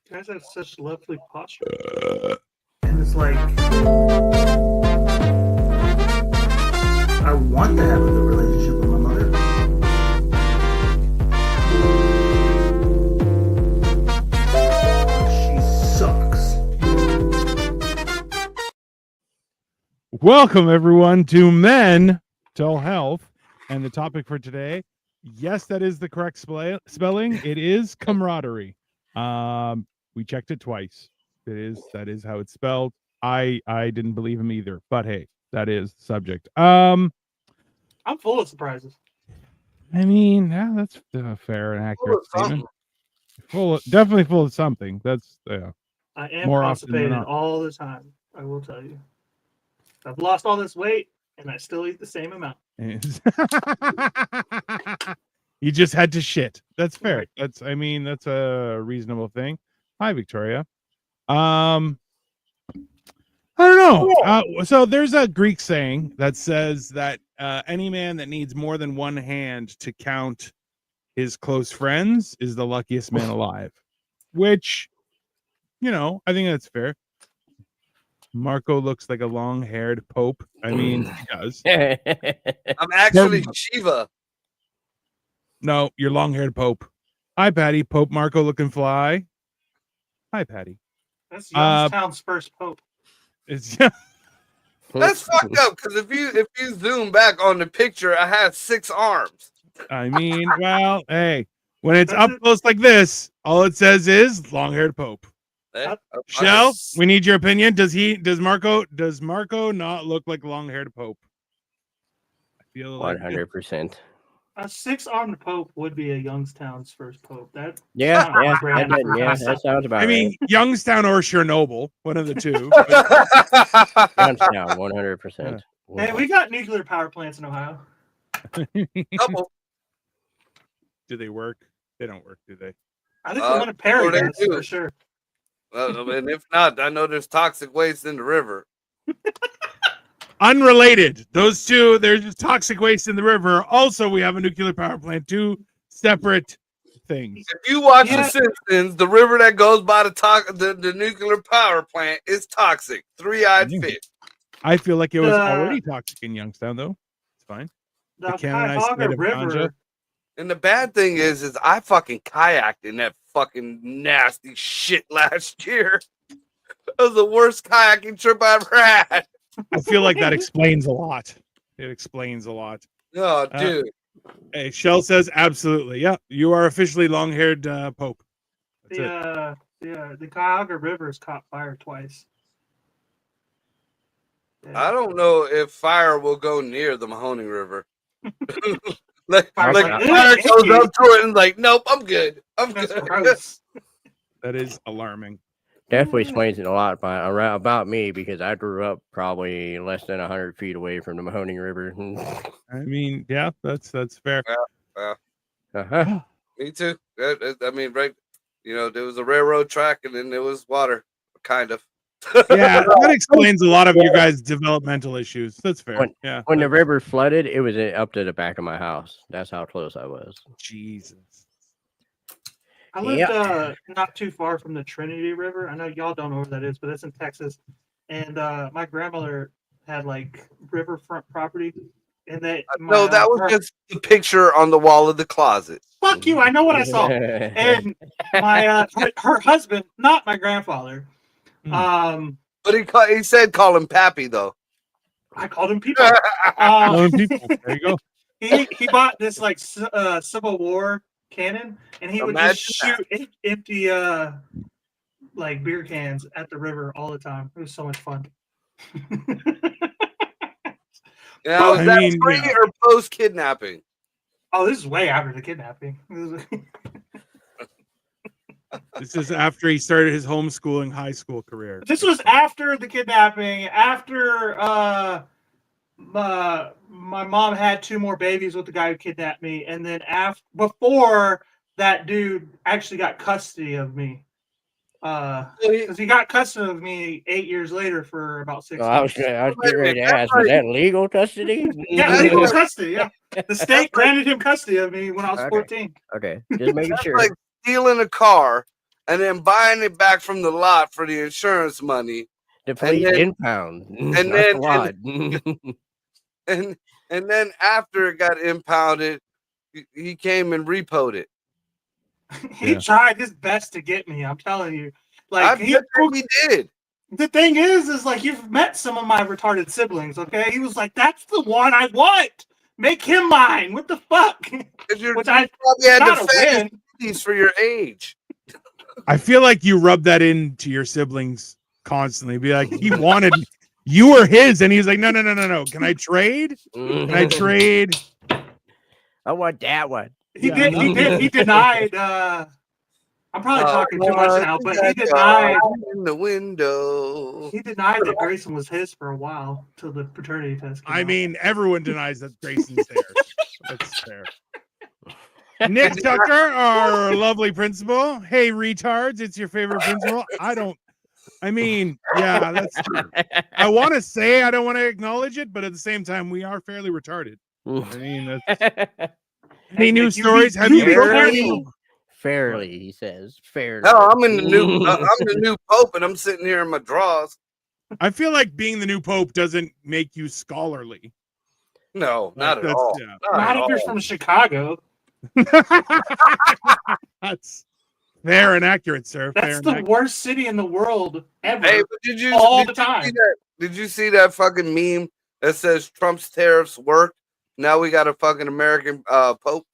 You guys have such lovely posture. And it's like, I want to have a good relationship with my mother. She sucks. Welcome, everyone, to Mental Health. And the topic for today, yes, that is the correct spelling. It is camaraderie. We checked it twice. That is how it's spelled. I didn't believe him either, but hey, that is the subject. I'm full of surprises. I mean, yeah, that's a fair and accurate statement. Definitely full of something. That's I am more often than constipated not. all the time. I will tell you. I've lost all this weight, and I still eat the same amount. You just had to shit. That's fair. Right. That's a reasonable thing. Hi, Victoria. I don't know. So there's a Greek saying that says that any man that needs more than one hand to count his close friends is the luckiest man alive. Which, I think that's fair. Marco looks like a long-haired pope. I mean, he does. I'm actually Shiva. No, you're long-haired pope. Hi, Patty. Pope Marco looking fly. Hi, Patty. That's Youngstown's first pope. It's That's fucked up because if you zoom back on the picture, I had 6 arms. I mean, well, hey, when it's up close like this, all it says is long-haired pope. Shell, we need your opinion. Does Marco not look like long-haired pope? I feel 100%. A 6-armed pope would be a Youngstown's first pope. That sounds about right. I mean, Youngstown or Chernobyl, one of the two. Youngstown, 100%. Hey, we got nuclear power plants in Ohio. Couple. Do they work? They don't work, do they? I think the one in Perry does, for sure. Well, and if not, I know there's toxic waste in the river. Unrelated. Those two, there's just toxic waste in the river. Also, we have a nuclear power plant. Two separate things. If you watch The Simpsons, the river that goes by the nuclear power plant is toxic. Three-eyed fish. I feel like it was already toxic in Youngstown, though. It's fine. The Cuyahoga River. And the bad thing is I fucking kayaked in that fucking nasty shit last year. That was the worst kayaking trip I ever had. I feel like that explains a lot. It explains a lot. Oh, dude. Hey, Shell says absolutely. Yeah, you are officially long-haired pope. The Cuyahoga River has caught fire twice. Yeah. I don't know if fire will go near the Mahoning River. like fire goes up to it and like, nope, I'm good. That's gross. That is alarming. Definitely explains it a lot about me because I grew up probably less than 100 feet away from the Mahoning River. I mean, yeah, that's fair. Yeah. Me too. I mean, right? There was a railroad track and then there was water, kind of. Yeah, that explains a lot of your guys' developmental issues. That's fair. When the river flooded, it was up to the back of my house. That's how close I was. Jesus. I lived not too far from the Trinity River. I know y'all don't know where that is, but it's in Texas. And my grandmother had like riverfront property. And that was just the picture on the wall of the closet. Fuck you! I know what I saw. And my her husband, not my grandfather. But he said call him Pappy though. I called him people. There you go. He bought this like Civil War cannon, and he would just shoot empty like beer cans at the river all the time. It was so much fun. Now, was that pre or post kidnapping? Oh, this is way after the kidnapping. This is after he started his homeschooling high school career. This was after the kidnapping, after my mom had 2 more babies with the guy who kidnapped me, and then before that dude actually got custody of me. Because he got custody of me 8 years later for about 6 months. I was getting ready to ask, was that legal custody? Yeah, legal custody, yeah. The state granted him custody of me when I was 14. Okay, just making sure. Like stealing a car and then buying it back from the lot for the insurance money. The fleet then- in pound. and And then- lot. And then after it got impounded, he came and repoed it. He tried his best to get me. I'm telling you. I Like bet he did. the thing is like you've met some of my retarded siblings, okay? He was like, "That's the one I want. Make him mine." What the fuck? Which I probably had not to a fast win. these for your age. I feel like you rub that into your siblings constantly. Be like, he wanted you were his, and he was like, no. Can I trade? Can I trade? I want that one. He denied. I'm probably talking too much now, but he denied in the window. He denied that Grayson was his for a while till the paternity test came I out. mean, everyone denies that Grayson's theirs. That's fair. Nick Tucker, our lovely principal. Hey, retards, it's your favorite principal. I mean, yeah, that's true. I want to say I don't want to acknowledge it, but at the same time, we are fairly retarded. I mean, that's any news stories? Have you been Fairly, he says. Fairly. Hell, I'm the new pope, and I'm sitting here in my drawers. I feel like being the new pope doesn't make you scholarly. No, not at all. Yeah. Not if you're from Chicago. That's fair and accurate, sir. That's the worst city in the world ever. Hey, but did you see that fucking meme that says Trump's tariffs worked? Now we got a fucking American pope.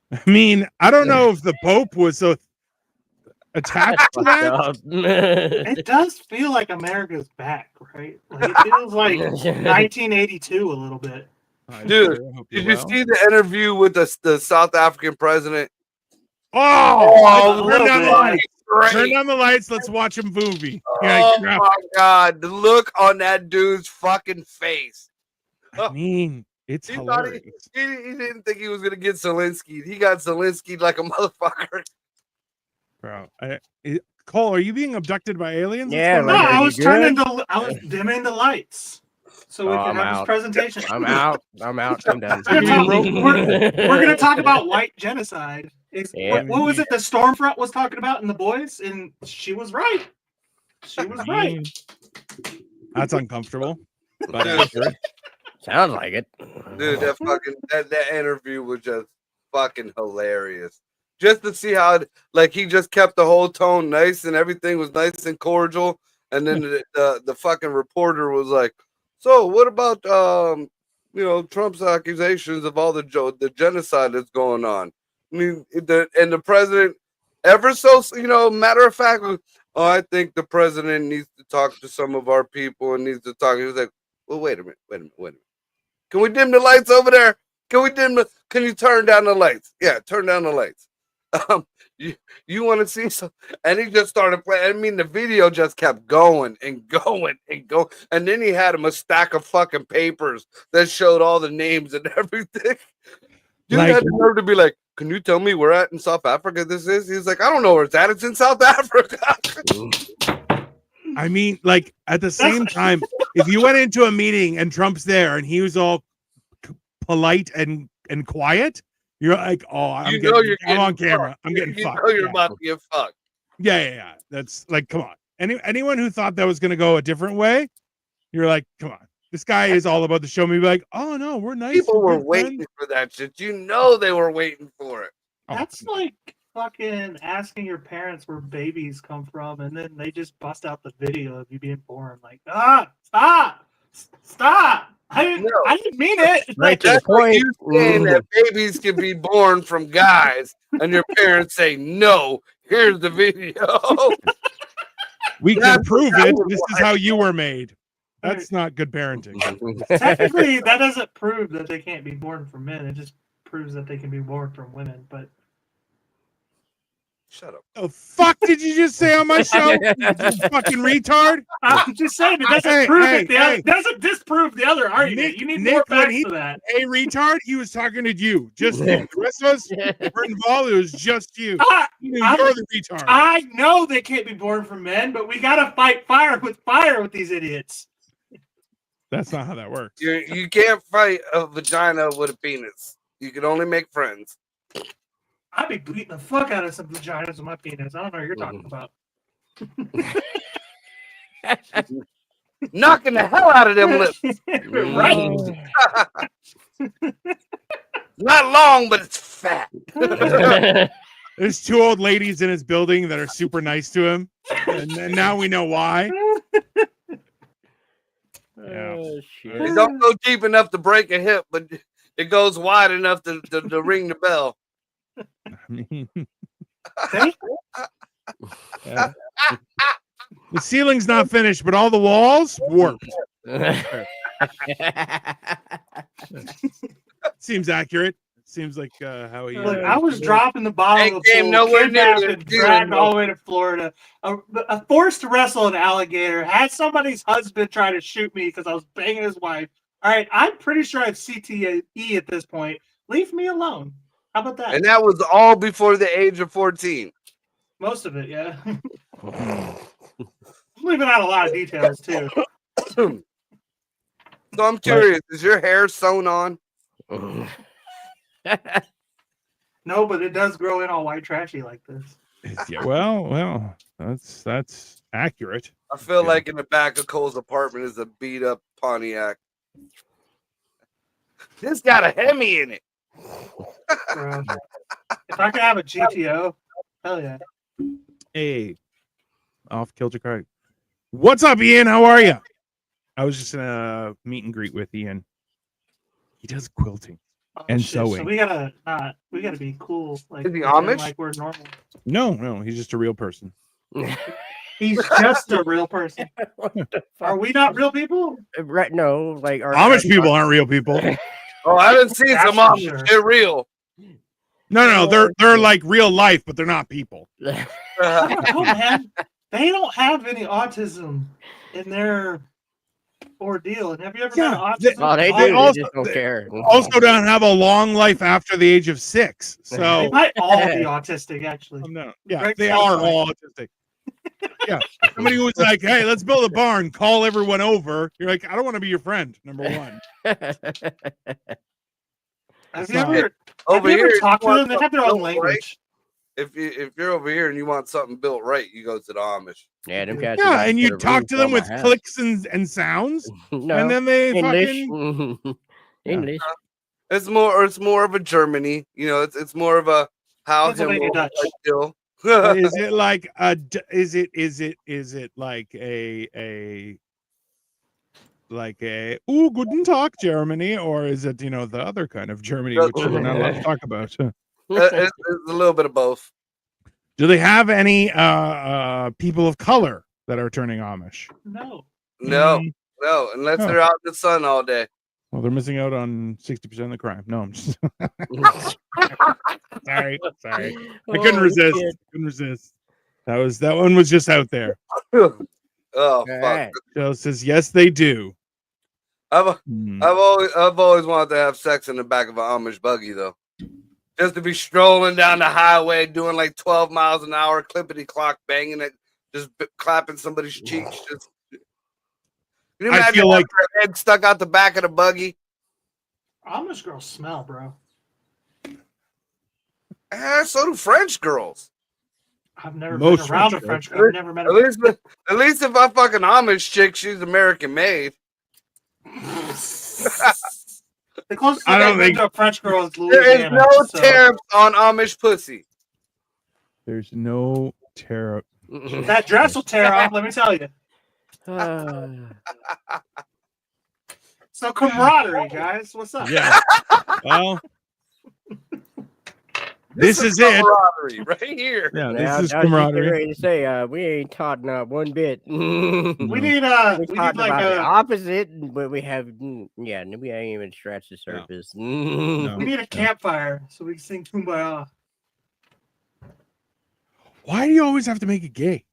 I mean, I don't know if the Pope was so attached to that. It does feel like America's back, right? Like it feels like 1982 a little bit. Dude, did you see the interview with the South African president? Oh, turn down the lights. Turn down the lights. Let's watch a movie. Oh my God, the look on that dude's fucking face. I mean, it's hilarious. He didn't think he was gonna get Zelensky. He got Zelensky like a motherfucker. Bro, Cole, are you being abducted by aliens? Yeah, no, I was dimming the lights so we can have this presentation. I'm out. I'm done. We're gonna talk about white genocide. What was it the Stormfront was talking about in The Boys? And she was right. She was right. That's uncomfortable. But sounds like it. Dude, that interview was just fucking hilarious. Just to see how he just kept the whole tone nice and everything was nice and cordial. And then the fucking reporter was like, "So what about Trump's accusations of all the genocide that's going on?" I mean, the president, ever so matter of fact, I think the president needs to talk to some of our people and needs to talk. He was like, "Well, wait a minute. Can we dim the lights over there? Can you turn down the lights? Yeah, turn down the lights. You want to see some?" And he just started playing. I mean, the video just kept going and going and going. And then he had him a stack of fucking papers that showed all the names and everything. Dude had the nerve to be like, "Can you tell me where at in South Africa this is?" He's like, "I don't know where it's at. It's in South Africa." I mean, at the same time, if you went into a meeting and Trump's there and he was all polite and quiet, you're like, "Oh, I'm on camera. I'm getting fucked." You're about to get fucked. Yeah. That's come on. Anyone who thought that was going to go a different way, you're like, come on. This guy is all about to show me, like, "Oh no, we're nice." People were waiting for that shit. They were waiting for it. That's like fucking asking your parents where babies come from, and then they just bust out the video of you being born. Like, stop! I didn't mean it. Right to That's the point. like you saying that babies can be born from guys, and your parents say no. Here's the video. We can prove it. This is how you were made. That's not good parenting. Technically, that doesn't prove that they can't be born from men. It just proves that they can be born from women. But shut up. The fuck did you just say on my show? You fucking retard. I'm just saying it doesn't prove it. It doesn't disprove the other argument. You need more facts for that. Hey, retard, he was talking to you. Just you. The rest of us were involved. It was just you. You're the retard. I know they can't be born from men, but we gotta fight fire with these idiots. That's not how that works. You can't fight a vagina with a penis. You can only make friends. I'd be beating the fuck out of some vaginas with my penis. I don't know what you're talking about. Knocking the hell out of them lips. Right. Not long, but it's fat. There's 2 old ladies in his building that are super nice to him, and now we know why. Yeah. Oh, shit. It don't go deep enough to break a hip, but it goes wide enough to ring the bell. I mean, See? yeah. The ceiling's not finished, but all the walls warped. Seems accurate. Seems like how he. Look, I was dropping the bottle Ain't of the came pool, nowhere near kidnapped the and dragged ceiling, all the way to Florida. Forced to wrestle an alligator. Had somebody's husband try to shoot me because I was banging his wife. All right, I'm pretty sure I have CTE at this point. Leave me alone. How about that? And that was all before the age of 14. Most of it, yeah. I'm leaving out a lot of details too. So I'm curious, is your hair sewn on? No, but it does grow in all white trashy like this. Yeah, well, that's accurate. I feel Yeah. like in the back of Cole's apartment is a beat up Pontiac. This got a Hemi in it. Bro. If I could have a GTO, hell yeah. Hey, off kilter card. What's up, Ian? How are you? I was just in a meet and greet with Ian. He does quilting. Oh, And shit. So sewing. we gotta be cool. Like, Is he pretend Amish? like we're normal. No, he's just a real person. He's just a real person. Are we not real people? Right? No, like Amish people aren't real people. Oh, I didn't see That's some for Amish. sure. They're real. No, they're like real life, but they're not people. I don't know, man. They don't have any autism in their ordeal. And have you ever Yeah, met they- autism? Oh, they do. They They also- just don't care. Also, don't have a long life after the age of 6. They So might all be autistic, actually. no, yeah, Great they sound are point. all autistic. Yeah, somebody who was like, "Hey, let's build a barn, call everyone over." You're like, "I don't want to be your friend." Number one. Have So- you ever Over here, you talked to want them? They have their own something built right? language. If you're over here and you want something built right, you go to the Amish. Yeah, them cats. Yeah, and you talk to them with clicks and sounds, No, and then they English. fucking English. It's more of a Germany. You know, it's more of a how Pennsylvania Dutch. deal. is it like is it like a guten Tag Germany, or is it the other kind of Germany which we're not allowed to talk about? It's a little bit of both. Do they have any people of color that are turning Amish? No. No, Mm, no, unless Oh. they're out in the sun all day. well, they're missing out on 60% of the crime. No, I'm just sorry. I couldn't resist. Couldn't resist. That one was just out there. Oh fuck! Alright. Joe says yes, they do. I've Hmm. I've always wanted to have sex in the back of an Amish buggy though, just to be strolling down the highway doing like 12 miles an hour, clippity clock, banging it, just clapping somebody's cheeks. Just can you I imagine feel like- her head stuck out the back of the buggy? Amish girls smell, bro. So do French girls. I've never Most been around French a French girls. girl. I've never met At a least if I fuck an Amish chick, she's American made. The closest I don't I've been think- to a French girl is There is Louisiana. no so tariffs on Amish pussy. There's no terror. that dress will tear off, let me tell you. So camaraderie, guys. What's up? Yeah. Well, this is it. camaraderie right here. Yeah, Yeah, this is I was just camaraderie. ready to say, we ain't taught not one bit. We No. need We we need talked like about the a opposite, but we have we ain't even scratched the No. surface. we need a campfire so we can sing Kumbaya. Why do you always have to make it gay?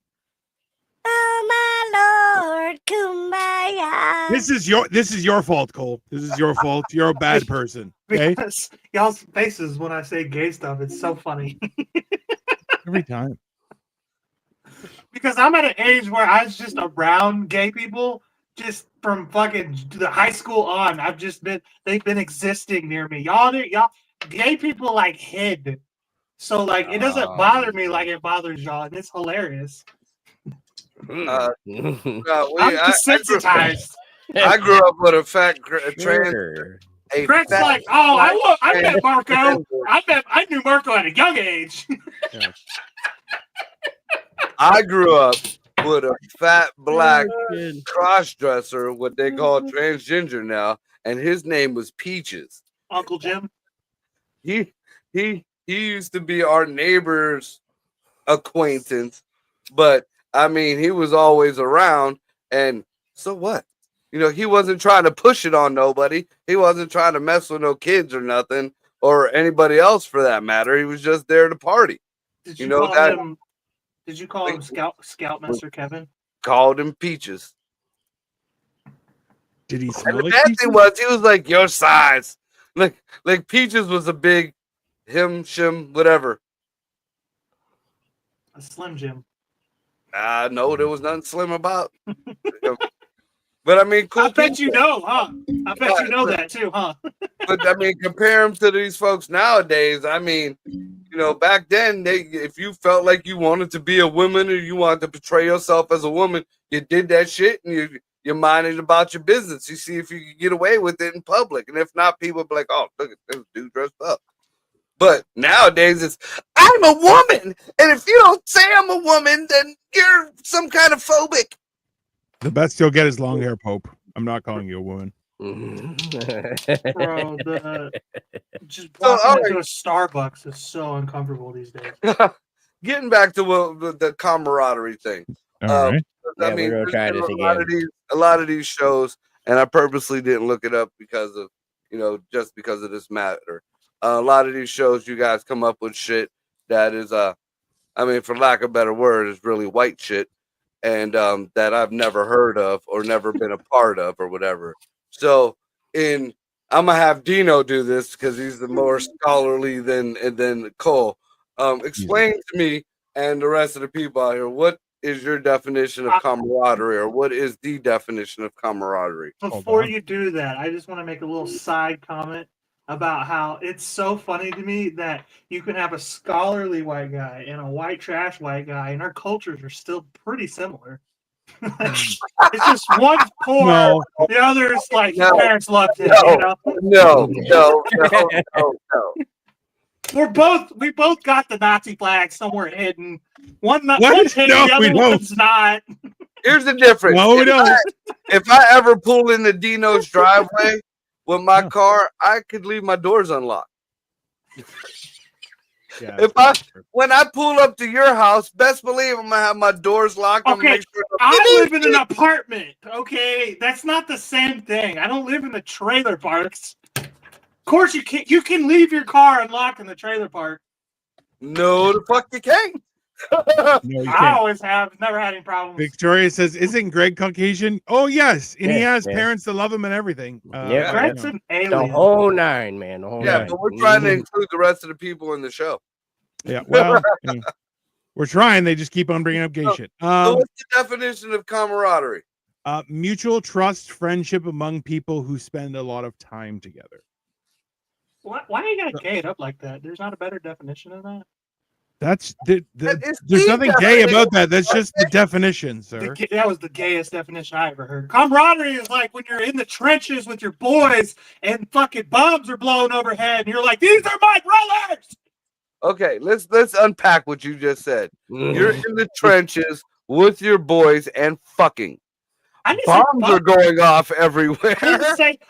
Oh my Lord, kumbaya. This is your fault, Cole. This is your fault. You're a bad person. Okay, Because y'all's faces when I say gay stuff, it's so funny. every time. Because I'm at an age where I was just around gay people just from fucking the high school on. They've been existing near me. Y'all gay people like hid So like it doesn't bother me like it bothers y'all, and it's hilarious. No, I'm desensitized. I grew up with a fat trans. Sure. A Greg's fat like, oh, I met Marco. I knew Marco at a young age. I grew up with a fat black Good. cross dresser, what they call transgender now, and his name was Peaches. Uncle Jim. He used to be our neighbor's acquaintance, but I mean he was always around, and so what? You know, he wasn't trying to push it on nobody. He wasn't trying to mess with no kids or nothing, or anybody else for that matter. He was just there to party. Did You you, know call that him? Did you call him Scoutmaster Kevin? called him Peaches. Did he And smell the like bad peaches? thing was he was like your size. Like Peaches was a big shim, whatever. A Slim Jim. No, there was nothing slim about. But I mean, cool. I bet you people. know, huh? I bet you know that too, huh? But I mean, compare them to these folks nowadays. I mean, you know, back then, if you felt like you wanted to be a woman or you wanted to portray yourself as a woman, you did that shit and you minded about your business. You see if you could get away with it in public, and if not, people would be like, "Oh, look at this dude dressed up." But nowadays, it's I'm a woman, and if you don't say I'm a woman, then you're some kind of phobic. The best you'll get is long hair, Pope. I'm not calling you a woman. Bro, just So, walking all into a Starbucks is so uncomfortable these days. Getting back to the camaraderie thing. All right. I Yeah, mean, we're gonna try there's this been a lot of these shows, and I purposely didn't look it up because of, you know, just because of this matter. A lot of these shows, you guys come up with shit that is, I mean, for lack of a better word, is really white shit, and that I've never heard of or never been a part of or whatever. So, I'm gonna have Dino do this because he's the more scholarly than Cole. Explain to me and the rest of the people out here, what is your definition of camaraderie, or what is the definition of camaraderie? Before you do that, I just want to make a little side comment about how it's so funny to me that you can have a scholarly white guy and a white trash white guy, and our cultures are still pretty similar. It's just one's poor, No. the other's like his No. parents loved him. No. You know, No. we both got the Nazi flag somewhere hidden. One's hidden, No, the we other don't. one's not. Here's the difference. No, we don't. If I ever pull into Dino's driveway with my car, I could leave my doors unlocked. Yeah, When I pull up to your house, best believe I'm gonna have my doors locked. I'm gonna Okay, make sure I live in an apartment. Okay, that's not the same thing. I don't live in the trailer parks. Of course, you can leave your car unlocked in the trailer park. No, the fuck you can't. No, you I can't. always have, never had any problems. Victoria says, "Isn't Greg Caucasian?" Oh yes, and he has Yeah. parents that love him and everything. Yeah. Greg's you know. an alien. The whole nine, man. The whole Yeah, nine. but we're trying to include the rest of the people in the show. Yeah, well, you know, we're trying. They just keep on bringing up gay shit. So what's the definition of camaraderie? Mutual trust, friendship among people who spend a lot of time together. Why are you gonna gay it up like that? There's not a better definition of that. That's That is there's the nothing gay definition. about that. That's just the definition, sir. That was the gayest definition I ever heard. Camaraderie is like when you're in the trenches with your boys and fucking bombs are blowing overhead, and you're like, "These are my brothers." Okay, let's unpack what you just said. You're in the trenches with your boys and fucking. I didn't Bombs say are going off everywhere.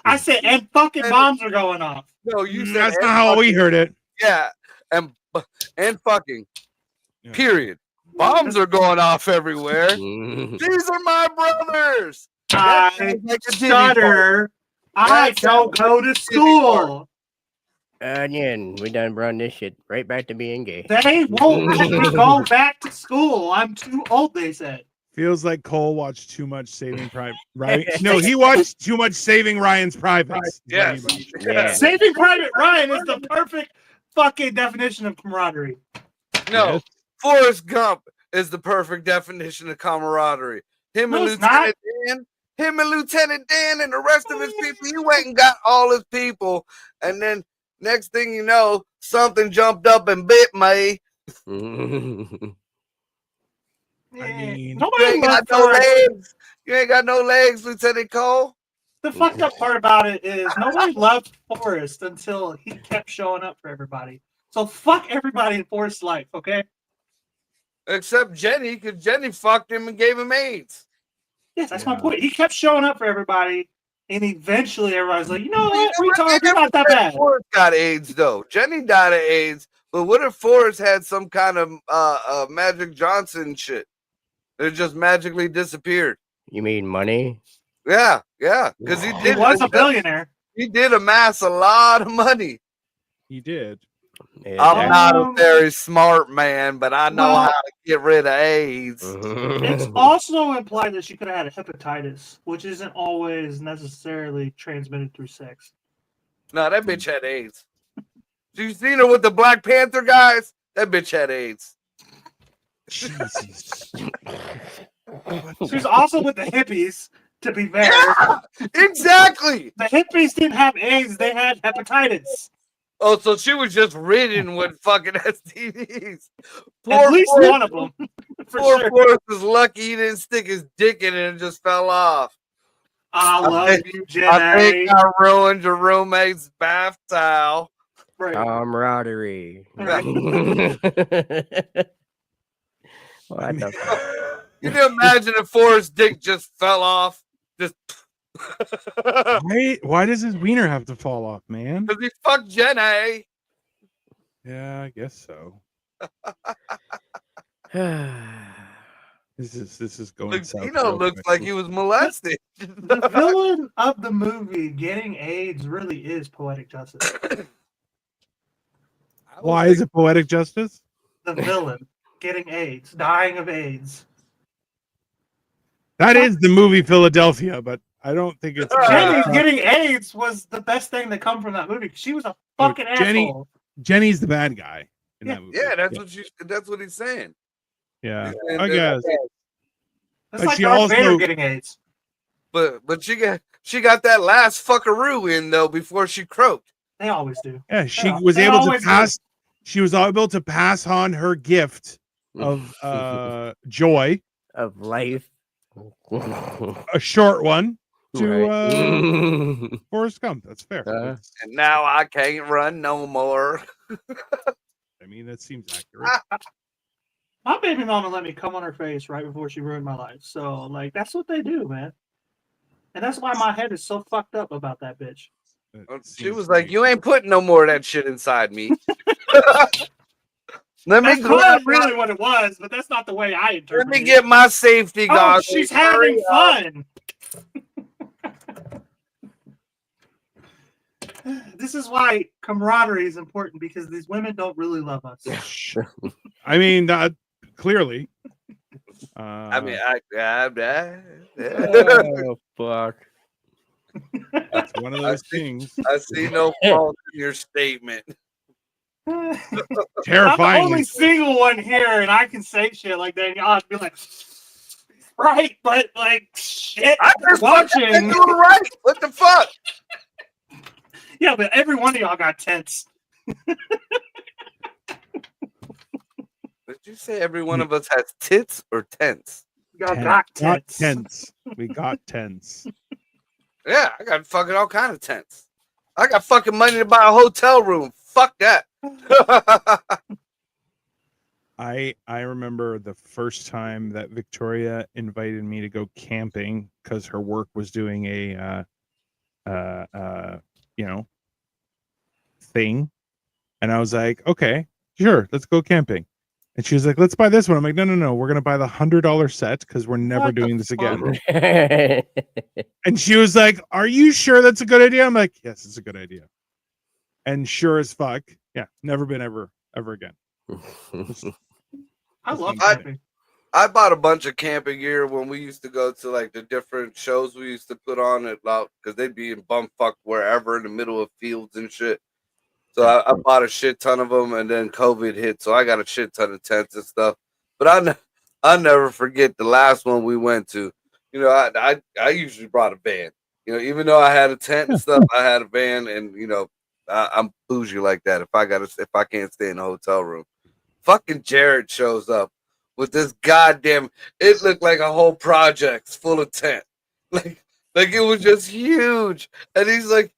I said, and fucking bombs are going off. No, you said That's and not how we fucking. heard it. Yeah, and fucking. Yeah. Period. Bombs are going off everywhere. Mhm. These are my brothers. I Like a Disney stutter. I don't go to school. Again, we done run this shit right back to being gay. They won't let me go back to school. I'm too old, they said. Feels like Cole watched too much Saving Private. Right? No, he watched too much Saving Ryan's Privates. Yes. Yeah. Saving Private Ryan is the perfect fucking definition of camaraderie. No, Yes. Forrest Gump is the perfect definition of camaraderie. Him and No, it's not. Lieutenant Dan and the rest of his people, he went and got all his people, and then Next thing you know, something jumped up and bit me. I mean, You nobody ain't got loved no Forrest. legs. You ain't got no legs, Lieutenant Cole. The fucked up part about it is nobody loved Forrest until he kept showing up for everybody. So fuck everybody in Forrest's life, okay? Except Jenny, because Jenny fucked him and gave him AIDS. Yes, that's my point. He kept showing up for everybody, and eventually everybody's like, you know You what, know what? retard, you're not that bad. Forrest got AIDS though. Jenny died of AIDS, but what if Forrest had some kind of Magic Johnson shit? It just magically disappeared. You mean money? Yeah, because He was a billionaire. He did amass a lot of money. he did. I'm not a very smart man, but I know well, how to get rid of AIDS. It's also implied that she could have had hepatitis, which isn't always necessarily transmitted through sex. No, that bitch had AIDS. You seen her with the Black Panther guys? That bitch had AIDS. Jesus. She was also with the hippies, to be fair. Yeah, exactly. The hippies didn't have AIDS, they had hepatitis. Oh, so she was just ridden with fucking STDs. At least Forrest, one of them. For poor sure. Forrest is lucky he didn't stick his dick in it and just fell off. I love you, Jen. I think I ruined your roommate's bath towel. Right. Camaraderie. Right. What the fuck? Can you imagine if Forrest's dick just fell off? Just Why does his wiener have to fall off, man? because he fucked Jenny. Yeah, I guess so. This is going south. Looks like he was molested. The villain of the movie getting AIDS really is poetic justice. Why is it poetic justice? The villain getting AIDS, dying of AIDS. That is the movie Philadelphia, but I don't think it's Jenny getting AIDS was the best thing that come from that movie. She was a fucking asshole. Jenny's the bad guy in Yeah. that movie. Yeah, that's what he's saying. Yeah, He's saying I guess. It's But like she Darth Vader also- getting AIDS. But she got that last fuckaroo in though before she croaked. They always do. Yeah, she Yeah, was they able to always do. pass. She was able to pass on her gift of joy, Of life. a short one, to Right. Forrest Gump. That's fair. That's- And now I can't run no more. I mean, that seems accurate. My baby mama let me come on her face right before she ruined my life. So, like, that's what they do, man. And that's why my head is so fucked up about that bitch. That She seems was to like, be- "You ain't putting no more of that shit inside me." Let me That's grab probably really what it was, but that's not the way I Let interpret me it. get my safety Oh, goggles. she's having fun. This is why camaraderie is important, because these women don't really love us. I mean, clearly. I mean, Oh, fuck. It's one of those things. I see no fault in your statement. I'm the Terrifying. only single one here, and I can say shit like that. And y'all be like, right, but like, shit, I just watching. fucking doing right. What the fuck? Yeah, but every one of y'all got tents. Did you say every one of us has tits or tents? Y'all Tent- got got tents. tents. We got tents. Yeah, I got fucking all kind of tents. I got fucking money to buy a hotel room. Fuck that. I remember the first time that Victoria invited me to go camping because her work was doing a thing, and I was like, okay, sure, let's go camping. And she was like, let's buy this one. I'm like, no, we're gonna buy the $100 set because we're never What the doing this again. Right. And she was like, are you sure that's a good idea? I'm like, yes, it's a good idea. And sure as fuck, yeah, never been ever again. I love I- camping. I bought a bunch of camping gear when we used to go to like the different shows we used to put on it because they'd be in bumfuck wherever in the middle of fields and shit. So I bought a shit ton of them, and then COVID hit, so I got a shit ton of tents and stuff. But I'll never forget the last one we went to. You know, I usually brought a van. You know, even though I had a tent and stuff, I had a van, and you know, I'm bougie like that. If I can't stay in a hotel room, fucking Jared shows up with this goddamn. It looked like a whole project's full of tent, like it was just huge. And he's like,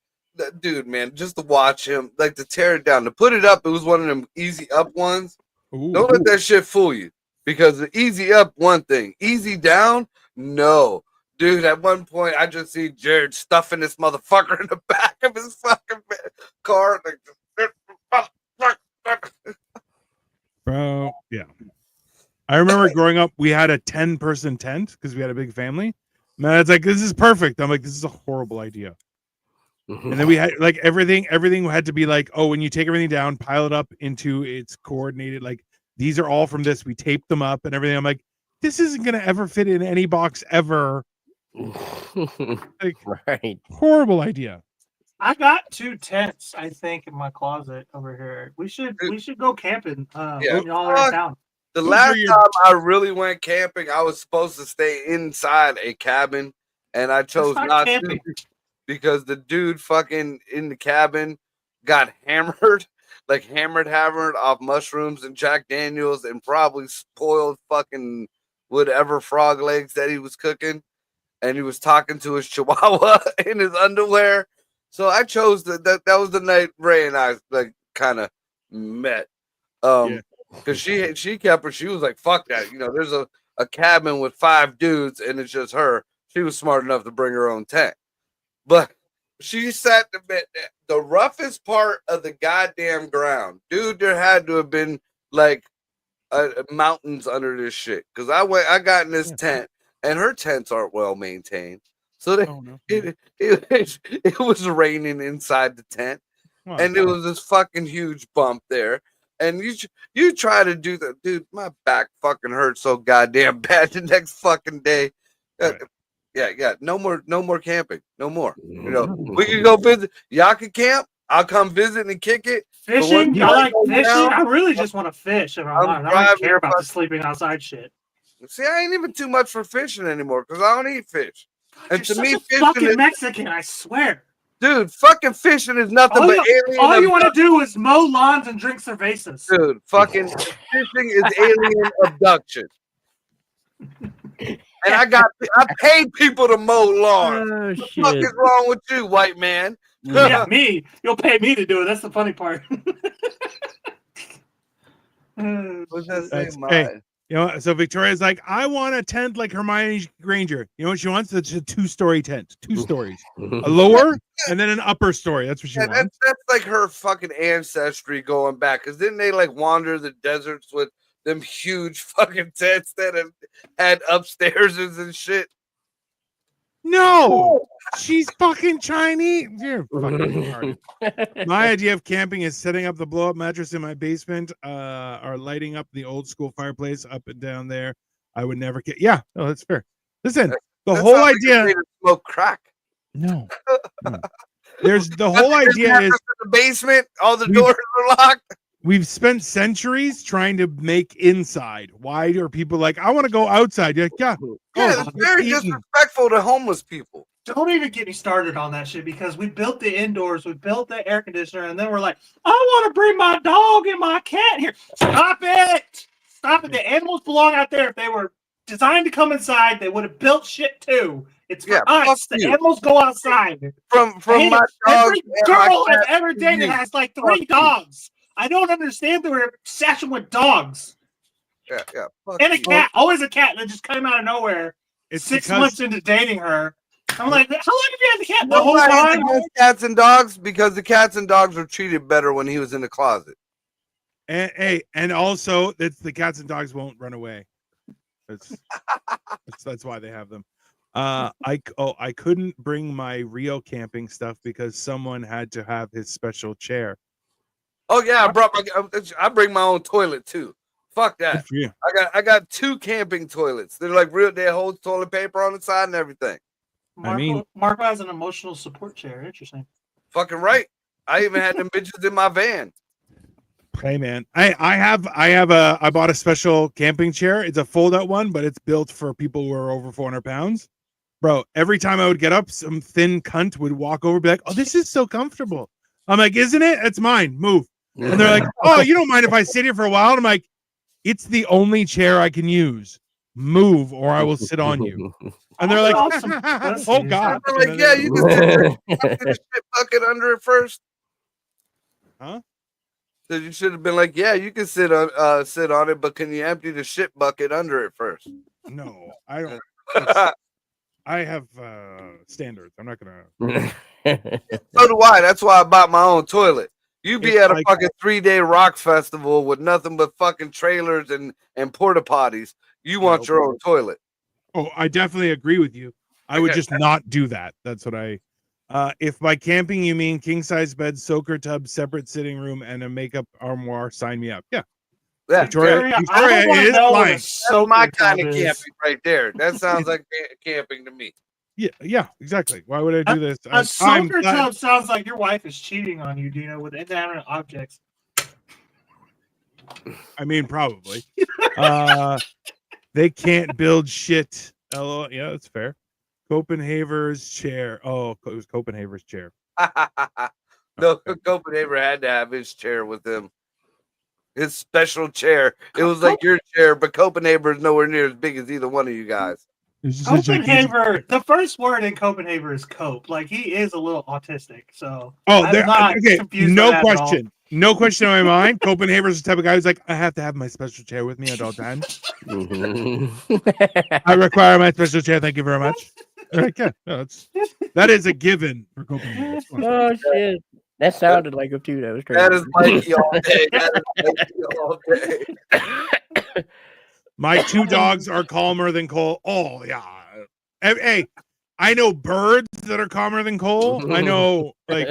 dude, man, just to watch him, like to tear it down, to put it up. It was one of them easy up ones. Ooh. Don't let that shit fool you, because the easy up one thing, easy down, no. Dude, at one point, I just see Jared stuffing this motherfucker in the back of his fucking car. Bro, yeah. I remember growing up, we had a 10-person tent because we had a big family. Man, it's like, this is perfect. I'm like, this is a horrible idea. And then we had like everything had to be like, oh, when you take everything down, pile it up into its coordinated, like these are all from this. We tape them up and everything. I'm like, this isn't gonna ever fit in any box ever. Like, right. Horrible idea. I got 2 tents, I think, in my closet over here. We should go camping. Yeah, when y'all are in town. The last time I really went camping, I was supposed to stay inside a cabin, and I chose not to because the dude fucking in the cabin got hammered, like hammered off mushrooms and Jack Daniels, and probably spoiled fucking whatever frog legs that he was cooking. And he was talking to his chihuahua in his underwear. So I chose that was the night Ray and I like kind of met. Because she kept her, she was like, fuck that. You know, there's a cabin with 5 dudes and it's just her. She was smart enough to bring her own tent. But she sat the roughest part of the goddamn ground. Dude, there had to have been like mountains under this shit. Because I got in this tent. And her tents aren't well maintained, so it was raining inside the tent, and it was this fucking huge bump there. And you try to do that, dude. My back fucking hurt so goddamn bad the next fucking day. Yeah. No more camping. No more. You know, we can go visit. Y'all can camp. I'll come visit and kick it. Fishing? Y'all like fishing? I really just want to fish. If I'm honest. I don't care about the sleeping outside shit. See, I ain't even too much for fishing anymore because I don't eat fish. God, and to me, fishing fucking is Mexican. I swear, dude. Fucking fishing is nothing but alien. All you want to do is mow lawns and drink cervezas, dude. Fucking fishing is alien abduction. And I paid people to mow lawns. What the fuck is wrong with you, white man? Yeah, me. You'll pay me to do it. That's the funny part. What's that say, you know, so Victoria's like, I want a tent like Hermione Granger. You know what she wants? It's a 2-story tent, 2 stories, a lower and then an upper story. That's what she wants. That's like her fucking ancestry going back. Because didn't they like wander the deserts with them huge fucking tents that had upstairs and shit? No, she's fucking Chinese. You're fucking retarded. My idea of camping is setting up the blow-up mattress in my basement, or lighting up the old school fireplace up and down there. I would never get. Yeah, no, that's fair. Listen, that's whole idea. Smoke crack. No. There's the whole idea is the basement. All the doors are locked. We've spent centuries trying to make inside. Why are people like, I want to go outside? You're like, it's very disrespectful to homeless people. Don't even get me started on that shit because we built the indoors, we built the air conditioner, and then we're like, I want to bring my dog and my cat here. Stop it! Stop it! The animals belong out there. If they were designed to come inside, they would have built shit too. It's for us. The animals go outside. From my dog. Every girl I've ever dated has like 3 dogs. I don't understand their obsession with dogs. Yeah. And a cat. Always a cat that just came out of nowhere. It's 6 months into dating her. I'm like, how long have you had the cat? The whole time? Cats and dogs, because the cats and dogs were treated better when he was in the closet. And also the cats and dogs won't run away. That's why they have them. I couldn't bring my Rio camping stuff because someone had to have his special chair. Oh yeah, I bring my own toilet too. Fuck that. I got 2 camping toilets. They're like real. They hold toilet paper on the side and everything. Marco has an emotional support chair. Interesting. Fucking right. I even had them bitches in my van. Hey man, I bought a special camping chair. It's a fold-out one, but it's built for people who are over 400 pounds. Bro, every time I would get up, some thin cunt would walk over and be like, oh, this is so comfortable. I'm like, isn't it? It's mine. Move. And they're like, oh, you don't mind if I sit here for a while? And I'm like, it's the only chair I can use. Move, or I will sit on you. And they're like, oh God. I'm like, yeah, you can sit there. Empty the shit bucket under it first. Huh? So you should have been like, yeah, you can sit on it, but can you empty the shit bucket under it first? No, I don't. I have standards. I'm not gonna. So do I. That's why I bought my own toilet. You be It's at a like- fucking 3-day rock festival with nothing but fucking trailers and porta potties. You want your own toilet. Oh, I definitely agree with you. I would just not do that. That's what I. If by camping you mean king size bed, soaker tub, separate sitting room, and a makeup armoire, sign me up. Yeah. Yeah, Victoria I don't is know what lying. a that's soaker my tub kind of is. camping right there. That sounds like camping to me. Yeah, exactly. Why would I do this? A soaker tub sounds like your wife is cheating on you, Dino, with inanimate objects. I mean, probably. They can't build shit. LOL. Yeah, that's fair. Copenhaver's chair. Oh, it was Copenhaver's chair. No, Copenhagen had to have his chair with him. His special chair. It was like your chair, but Copenhagen is nowhere near as big as either one of you guys. Copenhagen, the first word in Copenhagen is cope. Like, he is a little autistic, so Oh, I'm there. not Okay, confused no by that at all. question. No question in my mind. Copenhagen's the type of guy who's like, I have to have my special chair with me at all times. I require my special chair. Thank you very much. Like, yeah, no, that is a given for Copenhagen. Oh shit. That sounded like him too. That was crazy. That is Mikey all day. That is Mikey all day. My 2 dogs are calmer than Cole. Oh, yeah. Hey, I know birds that are calmer than Cole. I know, like,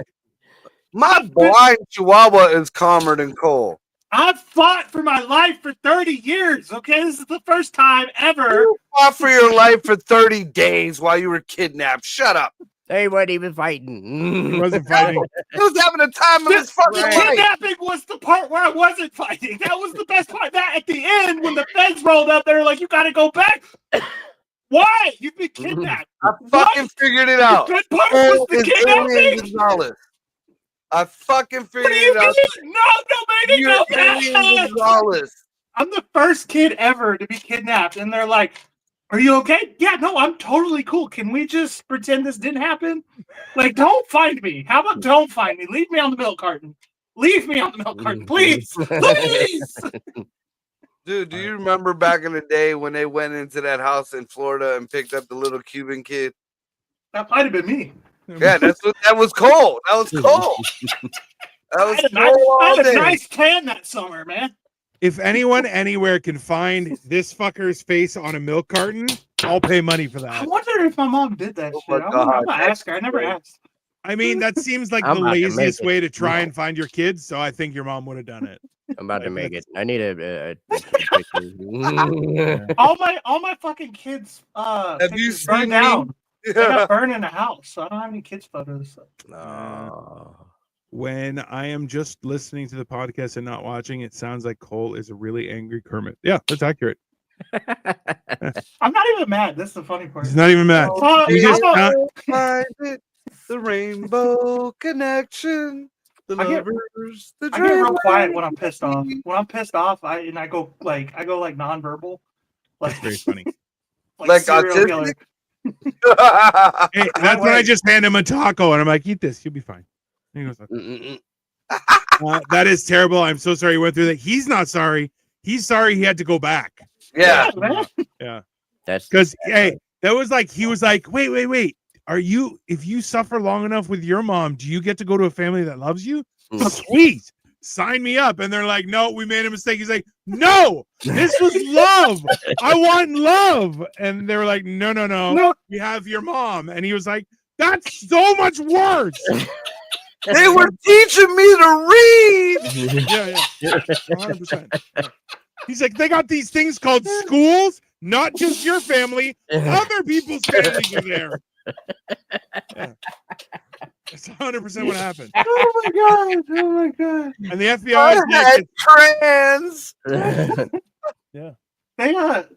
My blind Chihuahua is calmer than Cole. I've fought for my life for 30 years, okay? This is the first time ever. You fought for your life for 30 days while you were kidnapped. Shut up. They weren't even fighting. he wasn't fighting. He was having a time of his fucking The life. kidnapping was the part where I wasn't fighting. That was the best part. That at the end, when the feds rolled up, they were like, you got to go back. Why? You've been kidnapped. I fucking figured it out. The good part Cole was the is Alien kidnapping. Gonzalez. I fucking What figured do you it out. mean? No, baby, You're no. Alien Gonzalez. I'm the first kid ever to be kidnapped, and they're like, are you okay? Yeah, no, I'm totally cool. Can we just pretend this didn't happen? Like, don't find me. How about don't find me? Leave me on the milk carton. Leave me on the milk carton, please. Please. Dude, do you remember back in the day when they went into that house in Florida and picked up the little Cuban kid? That might have been me. Yeah, that was Cole. That was Cole. That was Cole I all had a day. nice tan that summer, man. If anyone anywhere can find this fucker's face on a milk carton, I'll pay money for I that. wonder if my mom did that Oh shit. my I'm God, gonna ask her. I never asked. I mean, that seems like I'm the about to make laziest it. way to try and find your kids, so I think your mom would have done it. I'm about to Like, make it. I need a picture. All my fucking kids Have you pictures burned seen down. me? They got burned in the house, so I don't have any kids photos. No. When I am just listening to the podcast and not watching, it sounds like Cole is a really angry Kermit. Yeah, that's accurate. I'm not even mad. That's the funny part. He's not even mad. You just Find it, the rainbow connection. The I get- lovers, the I get real dreamers. quiet when I'm pissed off. When I'm pissed off, I go nonverbal. Like That's very funny. Like serial autistic? killer. Hey, that's when I just hand him a taco and I'm like, eat this, you'll be fine. And he goes, Mm-mm-mm. that is terrible. I'm so sorry you went through that. He's not sorry. He's sorry he had to go back. Yeah. man. Yeah. That's Because hey, that was like he was like, wait. Are you if you suffer long enough with your mom, do you get to go to a family that loves you? Sweet. Sign me up. And they're like, no, we made a mistake. He's like, no, this was love. I want love. And they were like, no. No. We have your mom. And he was like, that's so much worse. They were teaching me to read. Yeah. 100%. He's like, they got these things called schools, not just your family, other people's families are there. Yeah. That's 100% what happened. Oh my god. And the FBI I is had like, trans.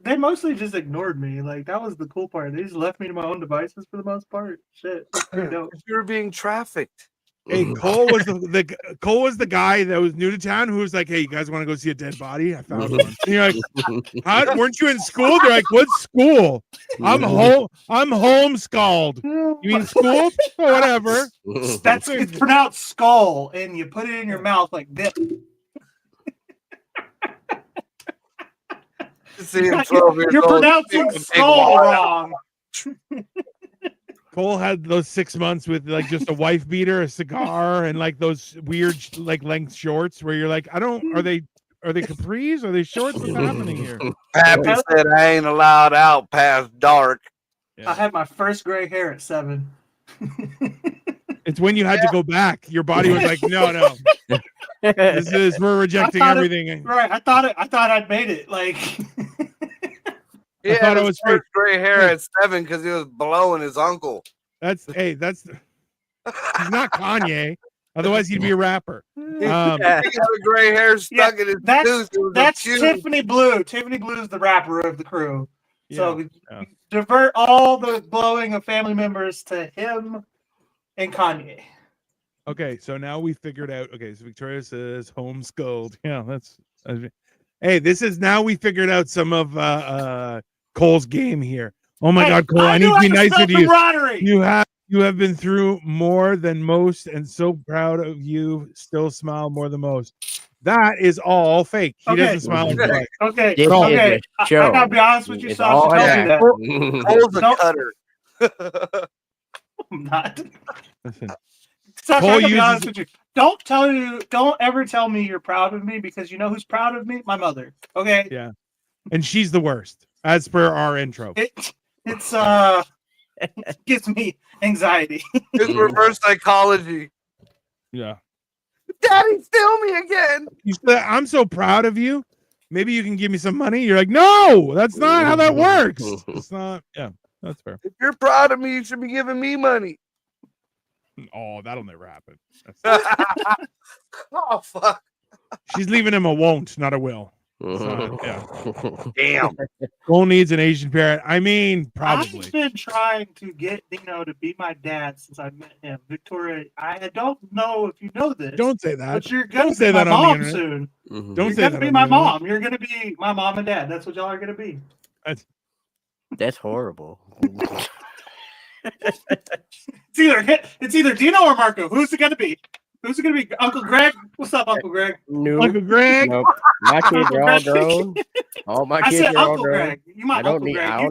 They mostly just ignored me. Like, that was the cool part. They just left me to my own devices for the most part. Shit. That's pretty dope. You're being trafficked. Hey, Cole was the guy that was new to town who was like, "Hey, you guys want to go see a dead body? I found one." And you're like, "How weren't you in school?" They're like, "What school? I'm homeschooled. You mean school? Oh, whatever." It's pronounced skull, and you put it in your mouth like this. You're pronouncing skull wrong. Cole had those 6 months with like just a wife beater, a cigar, and like those weird like length shorts where you're like, are they capris? Are they shorts? What's happening here? Pappy said I ain't allowed out past dark. I had my first gray hair at 7. It's when you had to go back. Your body was like, no. We're rejecting everything. Right. I thought I'd made it. Like I thought it was first gray hair at 7 because he was blowing his uncle. He's not Kanye. Otherwise, he'd be a rapper. He got the gray hair stuck in his tooth. That's Tiffany Blue. Tiffany Blue is the rapper of the crew. So divert all the blowing of family members to him and Kanye. Okay, so now we figured out. Okay, so Victoria says homeschooled. Yeah, hey, this is now we figured out some of Cole's game here. Oh my God, Cole, I need to be nicer to you. You have been through more than most, and so proud of you. Still smile more than most. That is all fake. He doesn't smile. Okay. I gotta be honest with you, so Cole's a cutter. I'm not. Listen. Sasha, I gotta be honest with you. Don't ever tell me you're proud of me, because you know who's proud of me? My mother. Okay. Yeah. And she's the worst, as per our intro. It gives me anxiety. It's reverse psychology. Yeah. Daddy, steal me again. I'm so proud of you. Maybe you can give me some money. You're like, no, that's not how that works. It's not. Yeah, that's fair. If you're proud of me, you should be giving me money. Oh, that'll never happen. Oh, fuck. She's leaving him a won't, not a will. Yeah. Damn. Cole needs an Asian parent. I mean, probably. I've been trying to get Dino to be my dad since I met him. Victoria, I don't know if you know this. Don't say that. But you're going to be my mom soon. Don't you're say going that. to be my mom. You're going to be my mom and dad. That's what y'all are going to be. That's horrible. It's either Dino or Marco. Who's it going to be? Who's it going to be? Uncle Greg? What's up, Uncle Greg? No. Uncle Greg? Nope. My kids are all grown. All my kids are all grown. Greg. I don't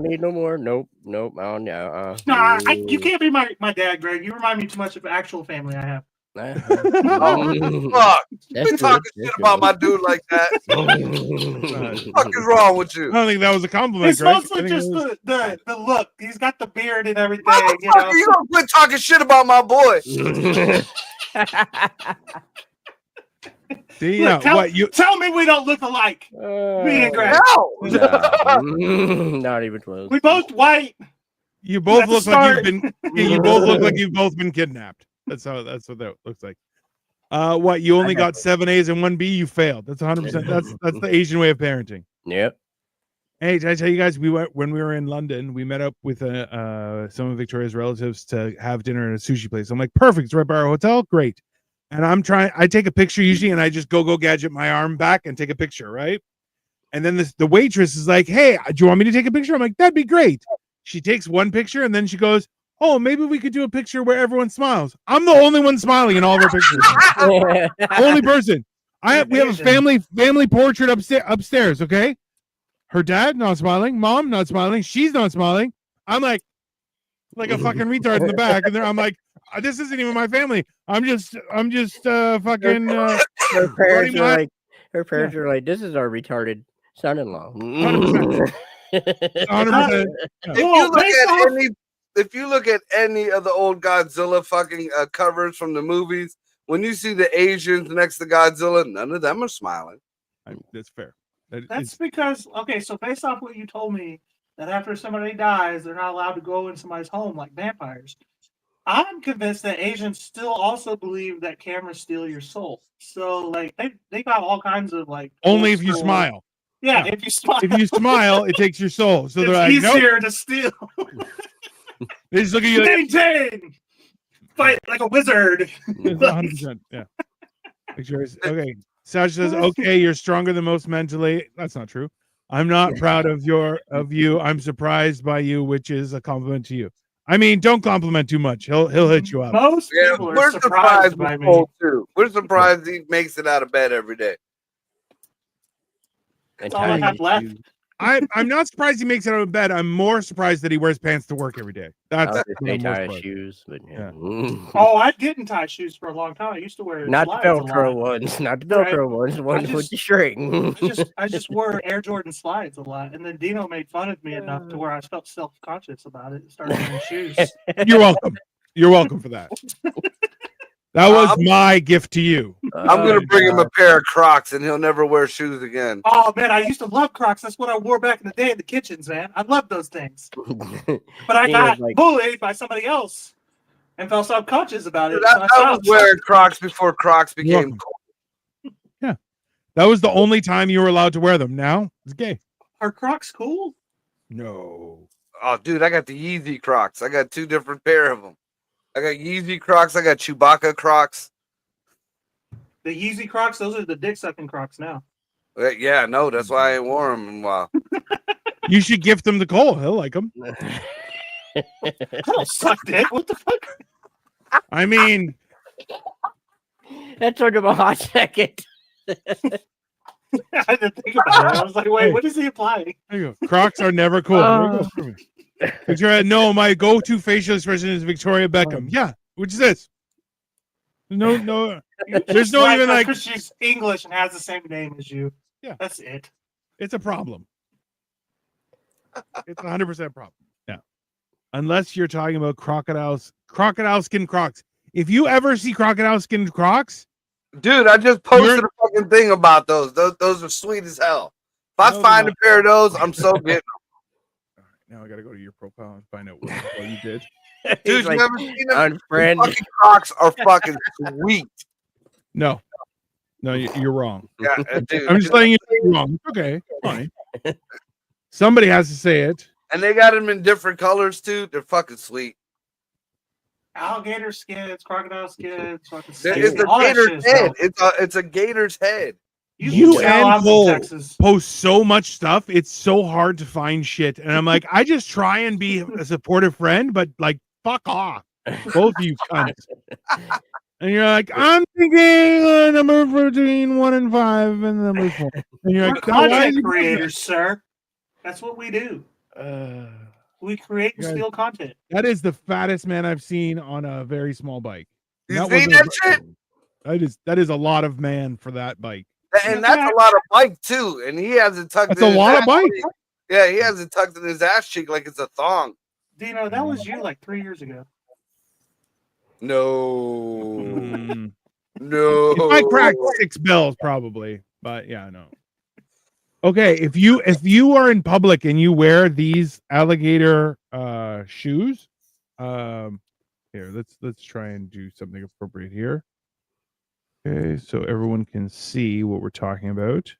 need no more. Nope. I don't Nah, you can't be my dad, Greg. You remind me too much of the actual family I have. Fuck. You talking shit about my dude like that. What the fuck is wrong with you? I don't think that was a compliment. It's mostly just the look. He's got the beard and everything. You don't quit talking shit about my boy. Tell me we don't look alike. Me and Greg. No. Not even close. We both white. You both look like you've been. You both look like you've both been kidnapped. That's what that looks like. What, you only got 7 A's and 1 B? You failed. That's 100%. That's the Asian way of parenting. Yep. Hey, did I tell you guys when we were in London, we met up with some of Victoria's relatives to have dinner at a sushi place. I'm like, perfect, it's right by our hotel, great. And I take a picture usually, and I just go gadget my arm back and take a picture, right? And then the waitress is like, hey, do you want me to take a picture? I'm like, that'd be great. She takes one picture, and then she goes, oh, maybe we could do a picture where everyone smiles. I'm the only one smiling in all of our pictures. Only person. We have a family portrait upstairs, okay? Her dad not smiling, mom not smiling, she's not smiling. I'm like a fucking retard in the back, and I'm like, this isn't even my family. I'm just fucking. Her parents are like, this is our retarded son-in-law. 100%. If you look at any of the old Godzilla fucking covers from the movies, when you see the Asians next to Godzilla, none of them are smiling. That's fair. That's because, okay, so based off what you told me, that after somebody dies, they're not allowed to go in somebody's home like vampires. I'm convinced that Asians still also believe that cameras steal your soul. So, like, they got all kinds of, like... Only if you smile. Yeah, if you smile. If you smile, it takes your soul. So it's they're like, easier to steal. They just look at you like, maintain. Fight like a wizard. 100%. Yeah. Okay. Sasha says, okay, you're stronger than most mentally. That's not true. I'm not proud of you. I'm surprised by you, which is a compliment to you. I mean, don't compliment too much. He'll hit you up. Most Yeah, people we're are surprised by with me. Cole, too. We're surprised he makes it out of bed every day. That's all I have left. I'm not surprised he makes it out of bed. I'm more surprised that he wears pants to work every day. That's I was what gonna I'm say more tie surprised. shoes, but yeah. Oh, I didn't tie shoes for a long time. I used to wear Not the slides a Velcro lot. ones, not the Velcro ones, the ones with the string. I just wore Air Jordan slides a lot, and then Dino made fun of me enough to where I felt self-conscious about it and started wearing shoes. You're welcome. You're welcome for that. That was my gift to you. I'm gonna bring him a pair of Crocs, and he'll never wear shoes again. Oh man, I used to love Crocs. That's what I wore back in the day in the kitchens, man. I loved those things. But I got bullied by somebody else and felt self-conscious about it. I was wearing Crocs before Crocs became cool. Yeah. That was the only time you were allowed to wear them. Now it's gay. Are Crocs cool? No. Oh, dude, I got the Yeezy Crocs. I got 2 different pair of them. I got Yeezy Crocs. I got Chewbacca Crocs. The Yeezy Crocs, those are the dick-sucking Crocs now. Yeah, no, that's why I ain't worn them in a while. You should gift them to Cole. He'll like them. I don't suck dick. What the fuck? I mean, that took him a hot second. I didn't think about it. I was like, wait, what is he implying? There you go. Crocs are never cool. Victoria, no, my go-to facial expression is Victoria Beckham. Yeah, which is this? No. There's no even like because she's English and has the same name as you. Yeah, that's it. It's a problem. It's 100% problem. Yeah, unless you're talking about crocodile skin Crocs. If you ever see crocodile skin Crocs, dude, I just posted a fucking thing about those. Those are sweet as hell. If I find a pair of those, I'm so getting them. All right, now I gotta go to your profile and find out what you did. Dude, you like, never seen them? Unfriend. Fucking Crocs are fucking sweet. No, you're wrong. Yeah, dude. I'm just letting you know you're wrong. Okay, fine. Somebody has to say it. And they got them in different colors too. They're fucking sweet. Alligator skins, crocodile skins, fucking it's a gator's head. It's a gator's head. You and Cole post so much stuff. It's so hard to find shit. And I'm like, I just try and be a supportive friend, but like, fuck off. Both of you cunts. And you're like, I'm thinking a number between 1 and 5 and number 4. And you're like, content creators, sir. That's what we do. We create and steal content. That is the fattest man I've seen on a very small bike. You see that shit? That is a lot of man for that bike. And that's a lot of bike too. And he has it tucked. That's a lot of bike. Yeah, he has it tucked in his ass cheek like it's a thong. Dino, that was you like 3 years ago. No. No. If I cracked 6 bills, probably. But yeah, no. Okay, if you are in public and you wear these alligator shoes, here, let's try and do something appropriate here. Okay, so everyone can see what we're talking about.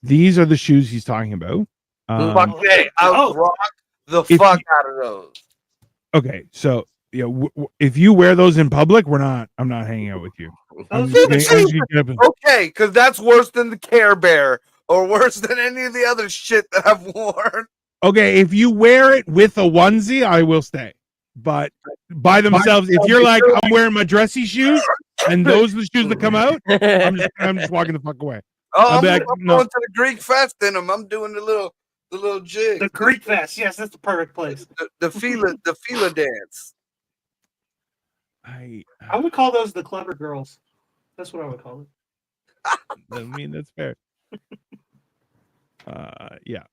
These are the shoes he's talking about. I'll rock the fuck out of those. Okay, so yeah, if you wear those in public, I'm not hanging out with you. Okay, because that's worse than the Care Bear or worse than any of the other shit that I've worn. Okay, if you wear it with a onesie, I will stay. But by themselves, if you're like, I'm wearing my dressy shoes and those are the shoes that come out, I'm just walking the fuck away. Oh, I'm going to the Greek Fest in them. I'm doing the little jig. The Greek Fest, yes, that's the perfect place. The Fila dance. I would call those the clever girls. That's what I would call it. I mean, that's fair. Yeah.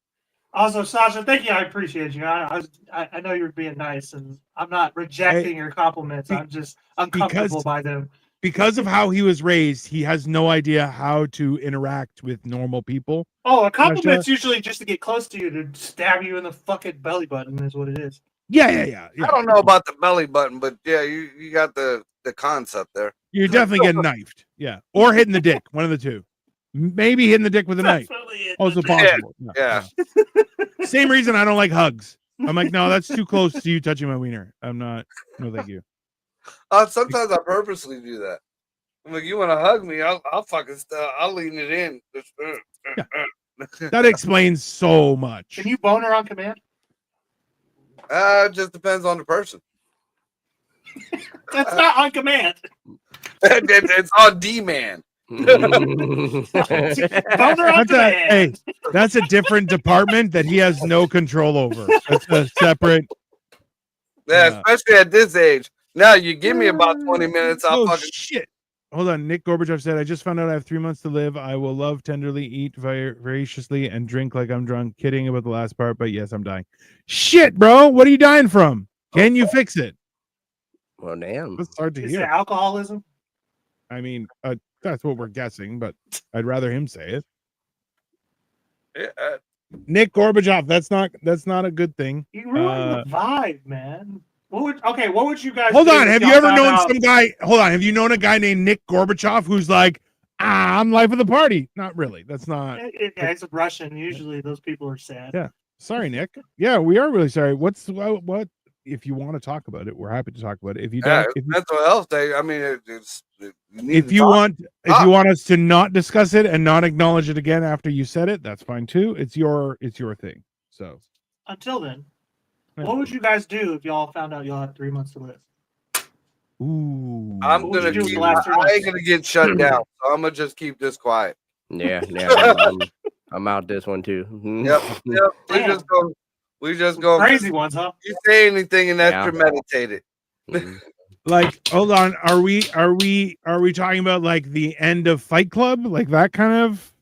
Also, Sasha, thank you. I appreciate you. I know you're being nice, and I'm not rejecting your compliments. I'm just uncomfortable by them. Because of how he was raised, he has no idea how to interact with normal people. Oh, a compliment's usually just to get close to you to stab you in the fucking belly button is what it is. Yeah. I don't know about the belly button, but yeah, you got the concept there. You're definitely getting knifed. Yeah. Or hitting the dick. One of the two. Maybe hitting the dick with a knife. Also possible. Yeah. Same reason I don't like hugs. I'm like, no, that's too close to you touching my wiener. I'm not. No, thank you. Sometimes I purposely do that. I'm like, you want to hug me? I'll fucking I'll lean it in. That explains so much. Can you boner on command? It just depends on the person. That's not on command. It's on demand. Boner on command. That's a different department that he has no control over. That's a separate. Yeah, especially at this age. Now you give me about 20 minutes. I'll fucking shit. Hold on. Nick Gorbachev said, I just found out I have 3 months to live. I will love tenderly, eat voraciously, and drink like I'm drunk. Kidding about the last part, but yes, I'm dying. Shit, bro. What are you dying from? Can you fix it? Well, damn. That's hard to Is hear. it alcoholism? I mean, that's what we're guessing, but I'd rather him say it. Yeah, Nick Gorbachev, that's not a good thing. You ruined the vibe, man. What would you guys hold do on? if Have y'all you ever found known out- some guy? Hold on. Have you known a guy named Nick Gorbachev who's like, I'm life of the party? Not really. That's not. Yeah, it's a Russian. Usually, those people are sad. Yeah. Sorry, Nick. Yeah, we are really sorry. What? If you want to talk about it, we're happy to talk about it. If you don't, mental health day. I mean, if you want us to not discuss it and not acknowledge it again after you said it, that's fine too. It's your thing. So until then, what would you guys do if y'all found out y'all had 3 months to live? Ooh, I'm gonna I ain't gonna get shut down, so I'm gonna just keep this quiet. Yeah, I'm out this one too. Yep. We just go crazy ones, huh? You say anything and that's premeditated. Like, hold on, are we talking about like the end of Fight Club, like that kind of?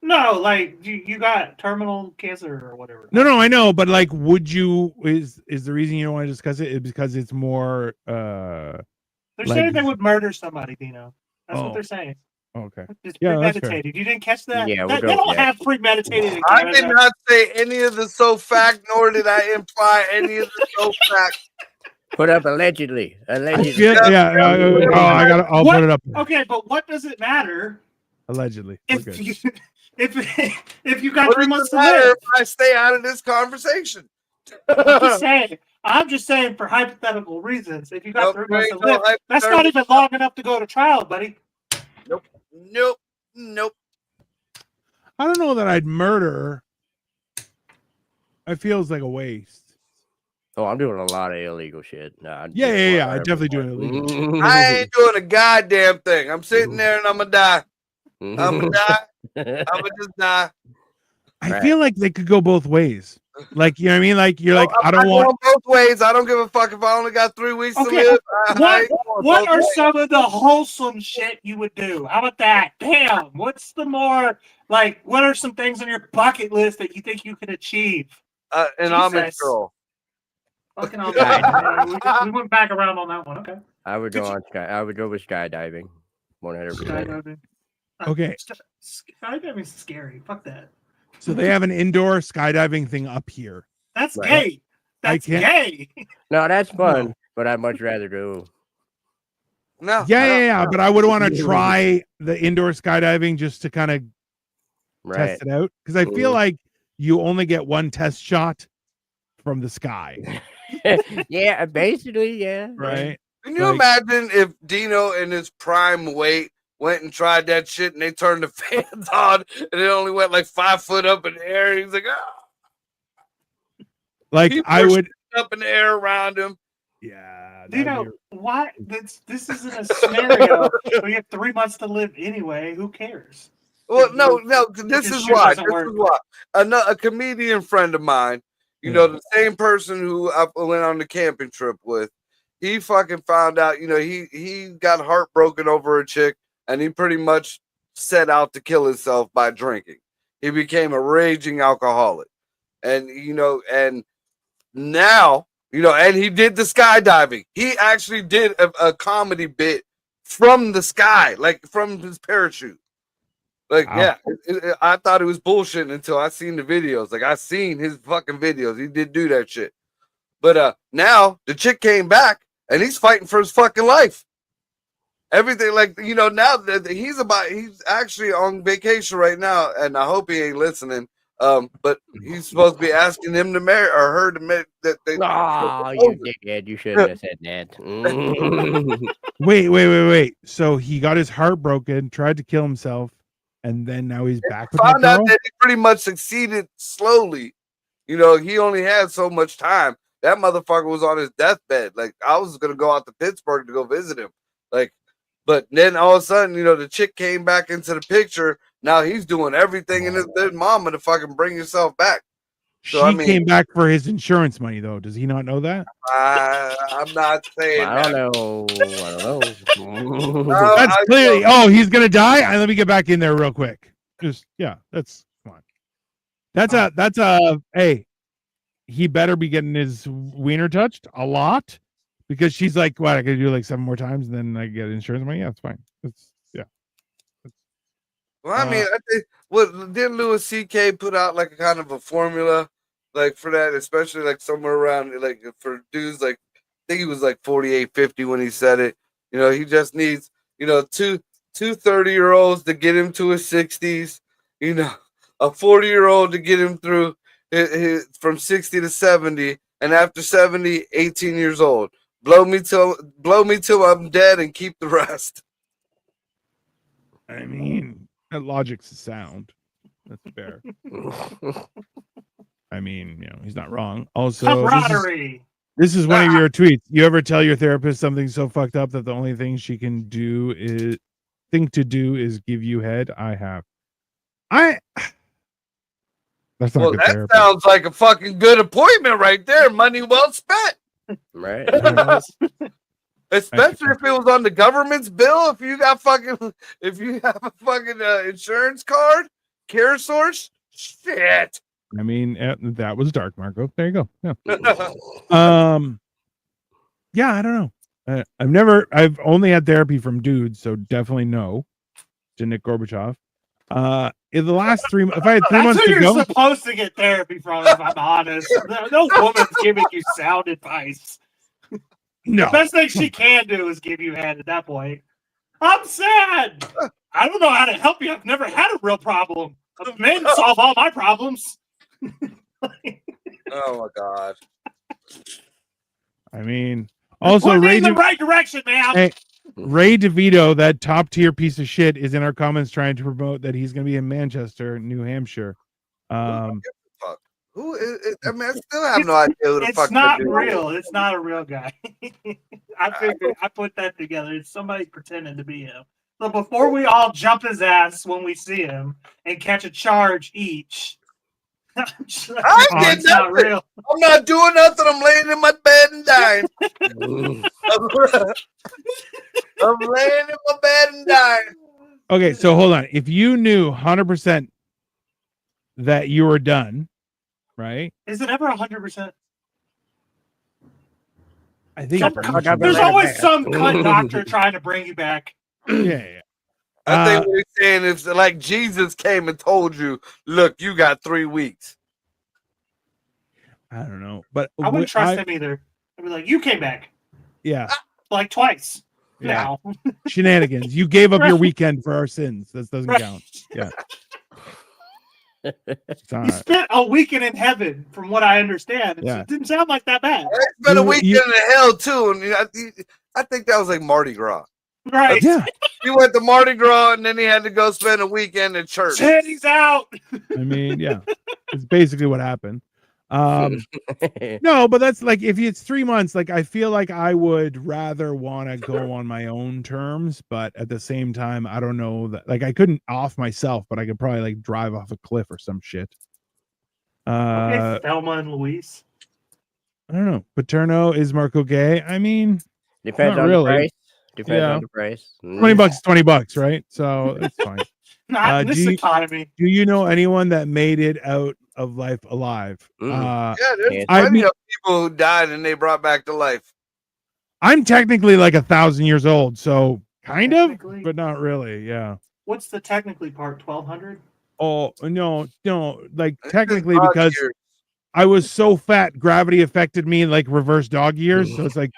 No, like you got terminal cancer or whatever. No, I know, but like, would you? Is the reason you don't want to discuss it is because it's more? They're saying they would murder somebody, Dino. That's what they're saying. Okay. It's Yeah, premeditated. You didn't catch that? Yeah, they don't have premeditated in I Canada. did not say any of the so fact, nor did I imply any of the so fact. Put up allegedly. I'll put it up. Okay, but what does it matter? Allegedly. If you got 3 months to live, if I stay out of this conversation. I'm just saying for hypothetical reasons. If you got 3 months to no live, that's not even long enough to go to trial, buddy. Nope. I don't know that I'd murder. It feels like a waste. Oh, I'm doing a lot of illegal shit. Nah, yeah. I definitely doing illegal. I ain't doing a goddamn thing. I'm sitting there and I'm gonna die. I'm gonna just die. I feel like they could go both ways. Like, you know what I mean? Like, you're like, I don't I'm want going both ways. I don't give a fuck if I only got 3 weeks to live. What are some of the wholesome shit you would do? How about that? Damn. What's the more like? What are some things on your bucket list that you think you can achieve? An Amish girl. Fucking Amish. We went back around on that one. Okay. I would go with skydiving. 100%. Okay. Skydiving's scary. Fuck that. So they have an indoor skydiving thing up here. That's gay. That's gay. No, that's fun, but I'd much rather go. No. Yeah. But I would want to try the indoor skydiving just to kind of test it out. Because I feel like you only get one test shot from the sky. Yeah, basically, yeah. Right. Can you imagine if Dino in his prime weight went and tried that shit and they turned the fans on and it only went like 5 foot up in the air? He's like, like I would up in the air around him. Yeah. Dino, why? This isn't a scenario where you have 3 months to live anyway. Who cares? Well, no. This is why. A comedian friend of mine, the same person who I went on the camping trip with, he fucking found out, he got heartbroken over a chick and he pretty much set out to kill himself by drinking. He became a raging alcoholic. And, and now, and he did the skydiving. He actually did a comedy bit from the sky, like from his parachute. Like, wow. I thought it was bullshit until I seen the videos. Like, I seen his fucking videos. He did do that shit. But now the chick came back and he's fighting for his fucking life. Everything, now that he's actually on vacation right now, and I hope he ain't listening. But he's supposed to be asking him to marry or her to marry. That they. Oh, you dickhead! You shouldn't have said that. Wait. So he got his heart broken, tried to kill himself, and then now he's back with that Found out girl? that he pretty much succeeded slowly. You know, he only had so much time. That motherfucker was on his deathbed. Like, I was gonna go out to Pittsburgh to go visit him. Like, but then all of a sudden, you know, the chick came back into the picture. Now he's doing everything in his mama to fucking bring himself back. So, She came back for his insurance money, though. Does he not know that? I'm not saying I don't know. That's clearly. Oh, he's gonna die. Let me get back in there real quick. Just that's come on. That's a hey. He better be getting his wiener touched a lot, because she's like, what, I gotta do like 7 more times and then I get insurance money. Yeah, it's fine. Well, I mean, I think didn't Louis C.K. put out like a kind of a formula like for that, especially like somewhere around like for dudes like I think he was like 48, 50 when he said it. You know, he just needs, you know, two 30-year-olds to get him to his 60s, you know, a 40-year-old to get him through from 60 to 70, and after 70, 18 years old. Blow me till I'm dead and keep the rest. I mean, that logic's sound. That's fair. I mean, you know, he's not wrong. Also, Camaraderie. This is one of your tweets. You ever tell your therapist something so fucked up that the only thing she can do is give you head? I have. That's not good that therapy. Sounds like a fucking good appointment right there. Money well spent. Right. Especially if it was on the government's bill. If you have a fucking insurance card, care source, shit. I mean, that was dark, Marco. There you go. Yeah. Yeah, I don't know. I've only had therapy from dudes, so definitely no to Nick Gorbachev. In the last 3 months, if I had 3 months to go, you're supposed to get therapy from, if I'm honest. No woman's giving you sound advice. No. The best thing she can do is give you head at that point. I'm sad. I don't know how to help you. I've never had a real problem. Men solve all my problems. Oh my god. I mean, also Ray in the right direction, man. Hey, Ray DeVito, that top tier piece of shit, is in our comments trying to promote that he's going to be in Manchester, New Hampshire. Who is, I mean, I still have no idea who the fuck. It's not real. It's not a real guy. I figured I put that together. It's somebody pretending to be him. So before we all jump his ass when we see him and catch a charge each, it's not real. I'm not doing nothing. I'm laying in my bed and dying. I'm laying in my bed and dying. Okay, so hold on. If you knew 100% that you were done, right? Is it ever 100%? I think there's always some cut doctor trying to bring you back. Yeah. I think what he's saying is like Jesus came and told you, look, you got 3 weeks. I don't know, but I wouldn't trust him either. I'd be like, you came back. Yeah. Like twice. Yeah. Now. Shenanigans. You gave up your weekend for our sins. That doesn't count. Yeah. You spent a weekend in heaven, from what I understand. Yeah. It didn't sound like that bad. I spent a weekend in hell too, and I think that was like Mardi Gras. Right. Yeah. He went to Mardi Gras, and then he had to go spend a weekend in church. Teddy's out. I mean, yeah, it's basically what happened. No, but that's like, if it's 3 months, like I feel like I would rather want to go on my own terms, but at the same time, I don't know that, like, I couldn't off myself, but I could probably like drive off a cliff or some shit. Okay, Thelma and Louise. I don't know. Paterno, is Marco gay? I mean, depends on the price. Depends on the price. $20 is $20, right? So it's fine. Not in this economy. Do you know anyone that made it out of life alive? Yeah, there's plenty of people who died and they brought back to life. I'm technically like 1,000 years old, so kind of, but not really. Yeah. What's the technically part? 1,200? Oh no, like technically, because I was so fat, gravity affected me like reverse dog years. So it's like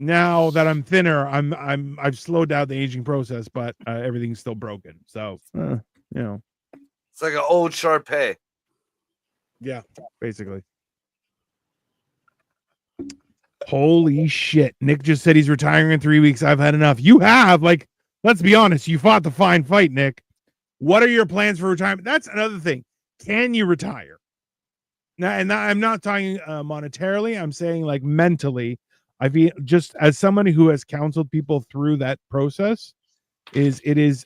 now that I'm thinner, I've slowed down the aging process, but everything's still broken. So you know, It's like an old Sharpay. Yeah, basically. Holy shit. Nick just said he's retiring in 3 weeks. I've had enough. You have, like, let's be honest, you fought the fine fight, Nick. What are your plans for retirement? That's another thing. Can you retire? Now, and I'm not talking monetarily. I'm saying like mentally. I feel just as somebody who has counseled people through that process, it is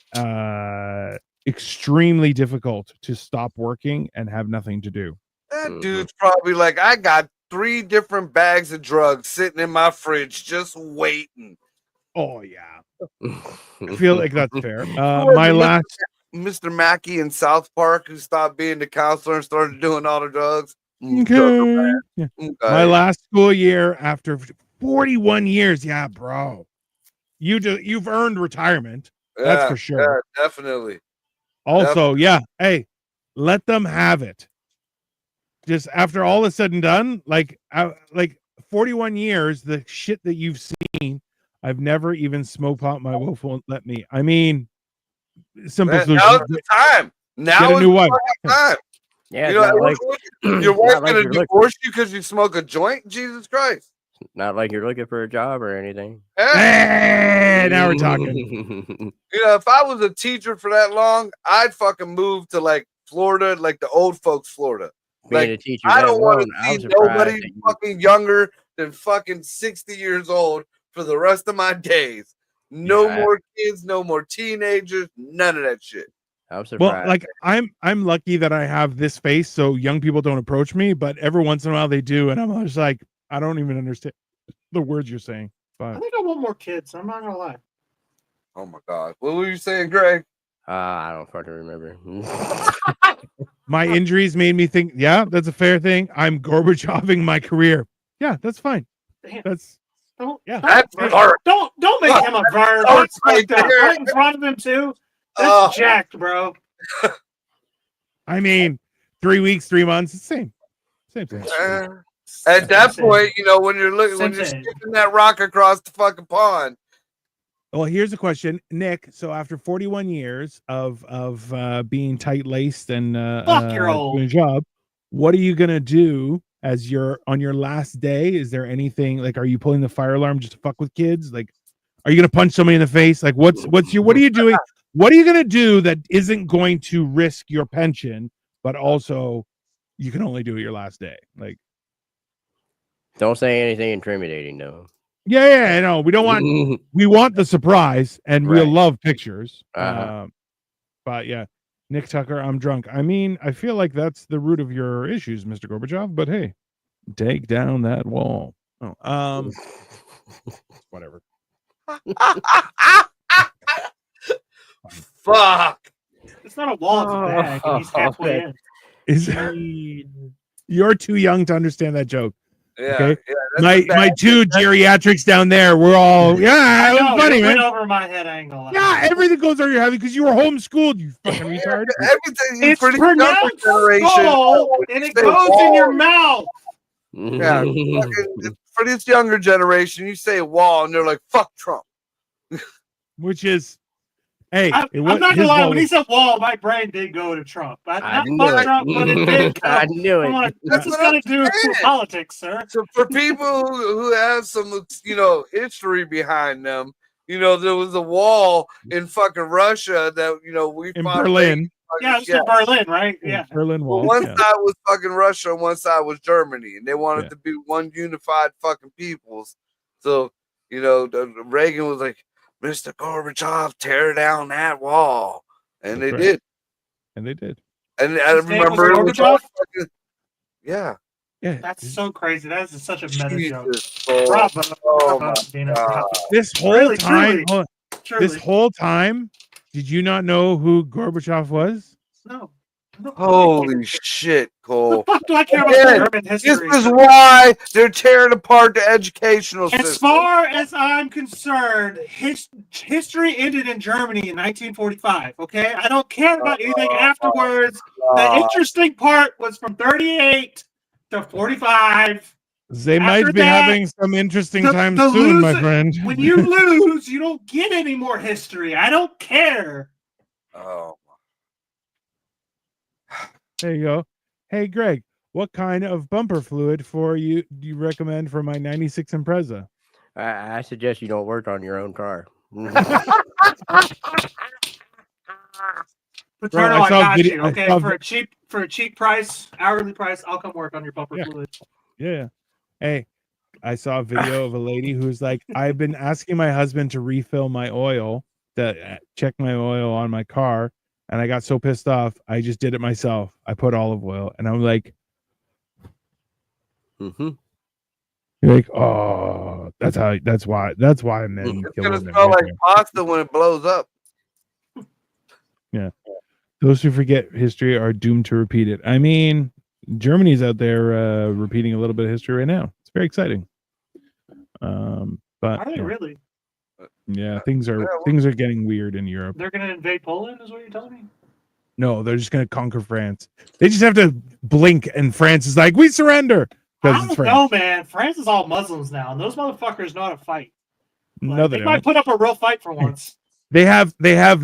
extremely difficult to stop working and have nothing to do. That dude's probably like, I got 3 different bags of drugs sitting in my fridge just waiting. Oh yeah, I feel like that's fair. My last Mr. Mackey in South Park, who stopped being the counselor and started doing all the drugs. Okay. Yeah. Okay. My last school year after 41 years. Yeah, bro. You've earned retirement. That's for sure. Yeah, definitely. Also, yeah. Hey, let them have it. Just after all is said and done, like 41 years, the shit that you've seen, I've never even smoked pot. My wife won't let me. I mean, simple solution. Now's the time. Now Get a new wife. time. Yeah, You know, like, your wife's like gonna divorce you because you smoke a joint? Jesus Christ. not like you're looking for a job or anything. Hey, now we're talking. You know, if I was a teacher for that long, I'd fucking move to like Florida, like the old folks Florida. Being Like, a teacher, I don't want I to was see surprised nobody that you- fucking younger than fucking 60 years old for the rest of my days. No Yeah. more kids, no more teenagers, none of that shit. I'm surprised. Well, like I'm lucky that I have this face, so young people don't approach me. But every once in a while they do, and I'm just like, I don't even understand the words you're saying. I But think I want more kids. I'm not gonna lie. Oh my God. What were you saying, Greg? I don't fucking remember. my injuries made me think, yeah, that's a fair thing. I'm Gorbacheving my career. Yeah, that's fine. Damn. That's Don't, yeah. That's don't, hard. don't make him a verb. Oh, That's fucked up. there. Right in front of him too. That's Oh. jacked, bro. I mean, 3 weeks, 3 months, it's the same. Same thing. At that Same. point, you know, when you're looking, when you're Same. skipping that rock across the fucking pond. Well, here's a question, Nick. So after 41 years of being tight-laced and Fuck, you're old. doing a job, what are you gonna do as you're on your last day? Is there anything like, are you pulling the fire alarm just to fuck with kids? Like, are you gonna punch somebody in the face? Like, what are you doing? What are you gonna do that isn't going to risk your pension, but also you can only do it your last day? Like, Don't say anything intimidating, though. yeah, I know. We don't want. We want the surprise, and we'll Right. love pictures. Uh-huh. But yeah, Nick Tucker, I'm drunk. I mean, I feel like that's the root of your issues, Mr. Gorbachev. But hey, take down that wall. Oh, whatever. Fuck. It's not a wall, it's a bag. And he's halfway in. Is you're too young to understand that joke? Yeah, Okay. yeah. That's My two geriatrics down there, we're all I it know, was funny, it man. went over my head angle. Yeah, everything goes over your head because you were homeschooled. You fucking retard. everything. It's for the pronounced younger generation, skull, when and you it say goes in wall, your mouth. Yeah, fucking, for this younger generation, you say wall, and they're like, "Fuck Trump." Which is, hey, I'm not gonna lie. When he said wall, my brain did go to Trump. I Not knew fuck it. Trump, but it did go. I knew I'm it. like, That's what's this what got to I'm do with saying. politics, sir? So for people who have some, you know, history behind them, you know, there was a wall in fucking Russia that, you know, we in fought Berlin. Yeah, it's in Berlin, right? in Yeah. Berlin Well, Wall. one yeah. side was fucking Russia, and one side was Germany, and they wanted Yeah. to be one unified fucking peoples. So, you know, Reagan was like, "Mr. Gorbachev, tear down that wall," and That's they right. did. And they did. And I His name was remember, it was all Gorbachev? fucking, yeah. Yeah. That's so crazy. That is such a meta joke. Jesus, bro. Bravo. Oh Bravo, my Dana. God. This whole Really, time, truly. this whole time, did you not know who Gorbachev was? No. Holy shit, Cole. The fuck do I care about Again, German This history? is why they're tearing apart the educational As system. far as I'm concerned, history ended in Germany in 1945. Okay, I don't care about anything afterwards. The interesting part was from 38 to 45. They After might be that, having some interesting the- times the soon, my loser- friend. When you lose, you don't get any more history. I don't care. Oh, There you go. Hey, Greg, what kind of bumper fluid do you recommend for my 96 Impreza? I suggest you don't work on your own car. Paterno, I I saw a got video- you. I Okay, saw for a cheap price, hourly price, I'll come work on your bumper Yeah. fluid. Yeah. Hey, I saw a video of a lady who's like, I've been asking my husband to refill my oil, to check my oil on my car, and I got so pissed off, I just did it myself. I put olive oil, and I'm like, Mm-hmm. you're like, oh, that's why men It's kill gonna women. smell right like pasta when it blows up. there. Those who forget history are doomed to repeat it. I mean, Germany's out there repeating a little bit of history right now. It's very exciting. But Are they yeah. really? Yeah, things are getting weird in Europe. They're gonna invade Poland, is what you're telling me? No, they're just gonna conquer France. They just have to blink, and France is like, we surrender I because it's don't France. know, man. France is all Muslims now, and those motherfuckers know how to fight. Like, No, they they might don't. put up a real fight for once. They have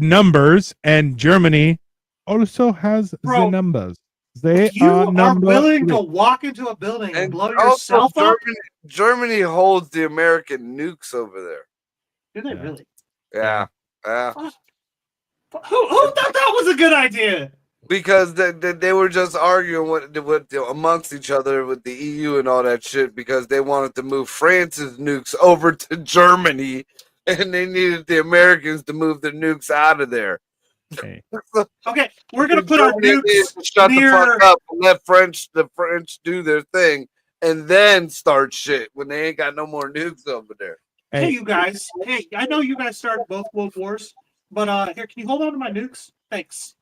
numbers, and Germany also has Bro, the numbers. They You are are willing to three. walk into a building and And blow also, yourself up? Germany holds the American nukes over there. Do they Yeah. really? Yeah. Who thought that was a good idea? Because they were just arguing with amongst each other with the EU and all that shit because they wanted to move France's nukes over to Germany and they needed the Americans to move their nukes out of there. Hey. Okay, we're gonna put our Germany needed nukes to shut the near. fuck up and let the French do their thing and then start shit when they ain't got no more nukes over there. Hey, you guys. Hey, I know you guys started both World Wars, but here, can you hold on to my nukes? Thanks.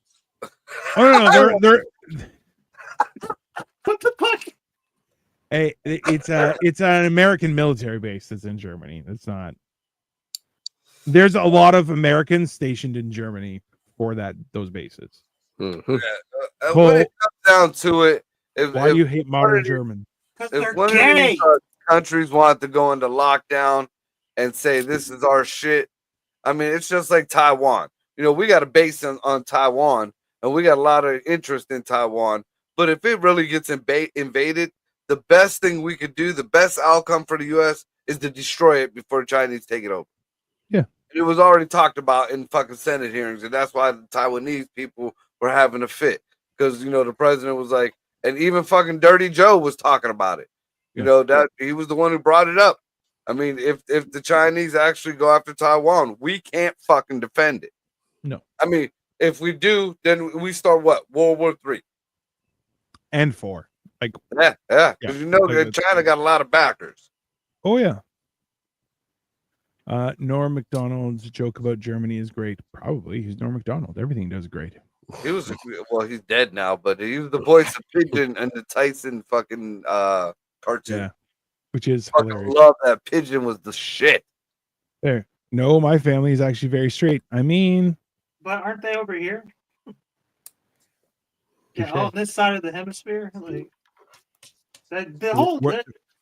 Oh no, they're What the fuck? hey, it's an American military base that's in Germany. It's not. There's a lot of Americans stationed in Germany for those bases. Mm-hmm. When it comes down to it, Why do you hate modern German? Because if they're one gay. of these countries want to go into lockdown and say this is our shit, I mean, it's just like Taiwan. You know, we got a base on Taiwan, and we got a lot of interest in Taiwan. But if it really gets invaded, the best thing we could do, the best outcome for the U.S. is to destroy it before the Chinese take it over. Yeah. It was already talked about in fucking Senate hearings, and that's why the Taiwanese people were having a fit. Because, you know, the president was like, and even fucking Dirty Joe was talking about it. You know, that he was the one who brought it up. I mean, if the Chinese actually go after Taiwan, we can't fucking defend it. No. I mean, if we do, then we start what? World War III. And 4. Like Yeah. Because you know that China got a lot of backers. Oh yeah. Norm Macdonald's joke about Germany is great. Probably he's Norm Macdonald. Everything does great. He was he's dead now, but he was the voice of Pigeon and the Tyson fucking cartoon. Yeah. Which is I fucking hilarious. love that. Pigeon was the shit. There. No, my family is actually very straight. I mean, But aren't they over here? Touché. Yeah, on this side of the hemisphere. Like the What- whole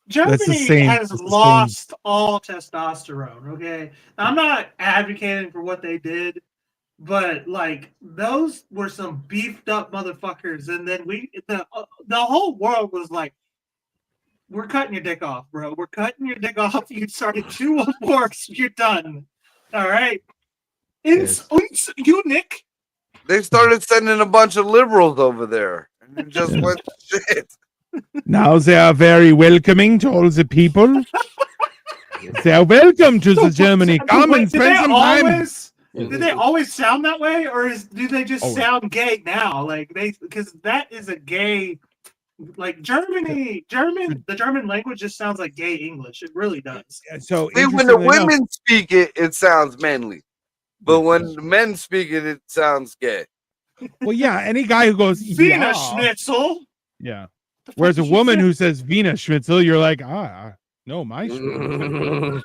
Germany same- has that's the lost all testosterone. Okay, now, I'm not advocating for what they did, but like those were some beefed up motherfuckers, and then the whole world was like, "We're cutting your dick off, bro. We're cutting your dick off. You started 2 World Wars. You're done. All right." Yes. You, Nick. They started sending a bunch of liberals over there, and it just went to shit. now they are very welcoming to all the people. They are welcome to the Germany. Come and spend some time. Did they always sound that way, or do they just Always. sound gay now? Like because that is a gay, like the German language just sounds like gay English. It really does. So See, when the interestingly enough- women speak it, it sounds manly, but when the men speak it, it sounds gay. well, yeah, any guy who goes Wiener yeah, Schnitzel. yeah. The fuck Whereas a did she woman say? who says Wiener Schnitzel, you're like, no, my Schnitzel.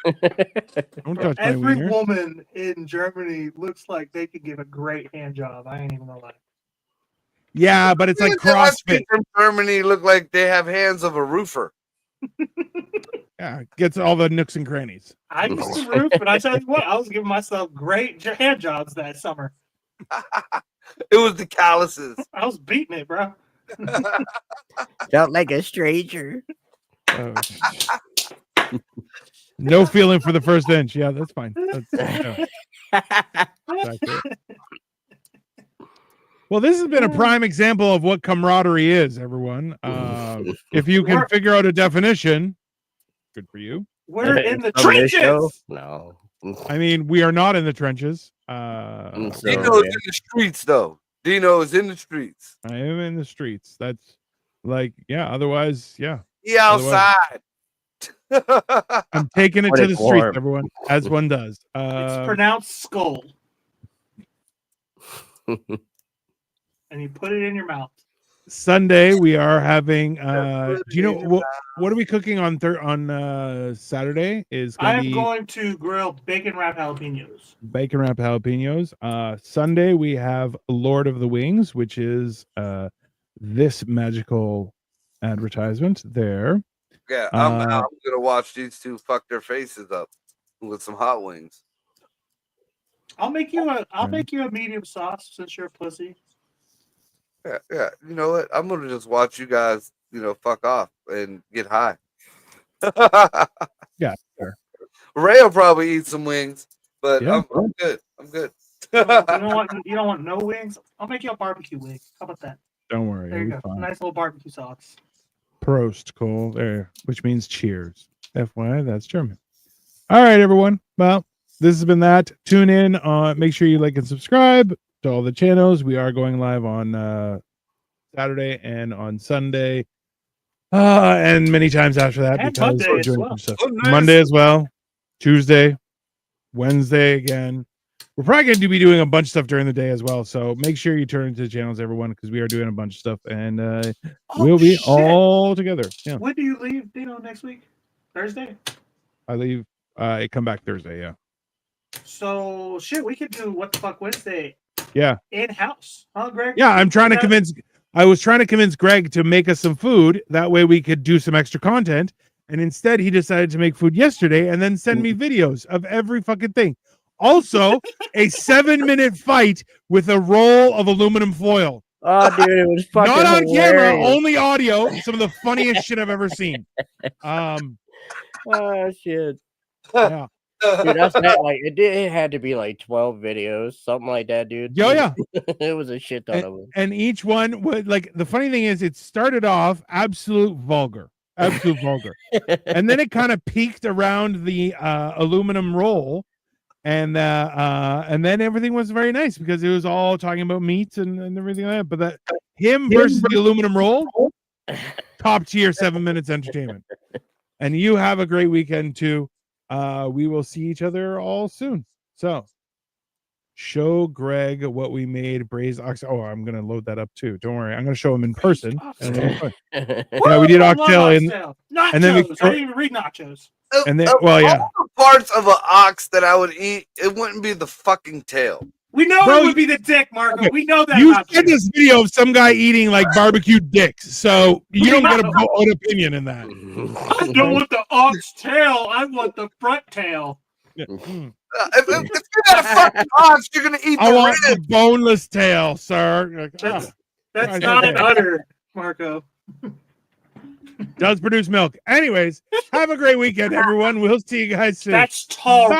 Don't touch my Every wiener. woman in Germany looks like they could give a great hand job. I ain't even gonna lie. Yeah, but it's like Women that CrossFit. speak from Germany look like they have hands of a roofer. Yeah, gets all the nooks and crannies. I used to roof, but I tell you what, I was giving myself great hand jobs that summer. It was the calluses. I was beating it, bro. Felt like a stranger. Oh. No feeling for the first inch. Yeah, that's fine. That's accurate. Well, this has been a prime example of what camaraderie is, everyone. If you can figure out a definition, good for you. We're in the From this show? trenches. No. I mean, we are not in the trenches. Dino is in the streets, though. Dino is in the streets. I am in the streets. That's like, yeah. Otherwise, yeah. He outside. I'm taking it When to the it's streets, warm. everyone, as one does. It's pronounced skull. And you put it in your mouth. Sunday we are having. Do you know what are we cooking on Saturday? Is I am going to grill bacon wrapped jalapenos. Bacon wrapped jalapenos. Sunday we have Lord of the Wings, which is this magical advertisement there. Yeah, I'm gonna watch these two fuck their faces up with some hot wings. I'll make you a medium sauce since you're a pussy. Yeah. You know what? I'm gonna just watch you guys, fuck off and get high. Yeah, sure. Ray will probably eat some wings, but Yeah. I'm good. I'm good. You don't want no wings? I'll make you a barbecue wing. How about that? Don't worry. There you it'll go. be fine. Nice little barbecue sauce. Prost, Cole. There, which means cheers. FYI, that's German. All right, everyone. Well, this has been that. Tune in. Make sure you like and subscribe to all the channels. We are going live on Saturday and on Sunday, and many times after that And because Monday we're as doing well. some stuff. Oh, nice. Monday as well, Tuesday, Wednesday again. We're probably going to be doing a bunch of stuff during the day as well. So make sure you turn into the channels, everyone, because we are doing a bunch of stuff, and we'll be all together. Yeah. When do you leave, Dino, next week? Thursday? I leave. I come back Thursday. Yeah. So shit, we could do What the Fuck Wednesday. Yeah. In house, huh, Greg? Yeah. I was trying to convince Greg to make us some food. That way we could do some extra content. And instead, he decided to make food yesterday and then send me videos of every fucking thing. Also, a 7-minute fight with a roll of aluminum foil. Oh, dude, it was fucking Not on camera, hilarious. only audio. Some of the funniest shit I've ever seen. Oh shit. Yeah. Dude, that's that. Like it had to be like 12 videos, something like that, dude. Yeah. It was a shit ton of them. And each one would, like, the funny thing is, it started off absolute vulgar, and then it kind of peaked around the aluminum roll, and then everything was very nice because it was all talking about meat and everything like that. But that him versus the aluminum roll, top tier 7 minutes entertainment. And you have a great weekend too. We will see each other all soon. So show Greg what we made. Braised ox. Oh, I'm gonna load that up too. Don't worry, I'm gonna show him in person. Yeah, we did oxtail and nachos. then I didn't even read nachos. And then, Of well, yeah. all the parts of an ox that I would eat, it wouldn't be the fucking tail. We know Bro, it would be the dick, Marco. Okay. We know that. You about sent this video of some guy eating like barbecued dicks, so you don't get an opinion in that. I don't want the ox tail. I want the front tail. Yeah. If you got a fucking ox, you're gonna eat I the want the ribs. boneless tail, sir. That's not an udder, Marco. Does produce milk. Anyways, have a great weekend, everyone. We'll see you guys soon. That's tall. Bye.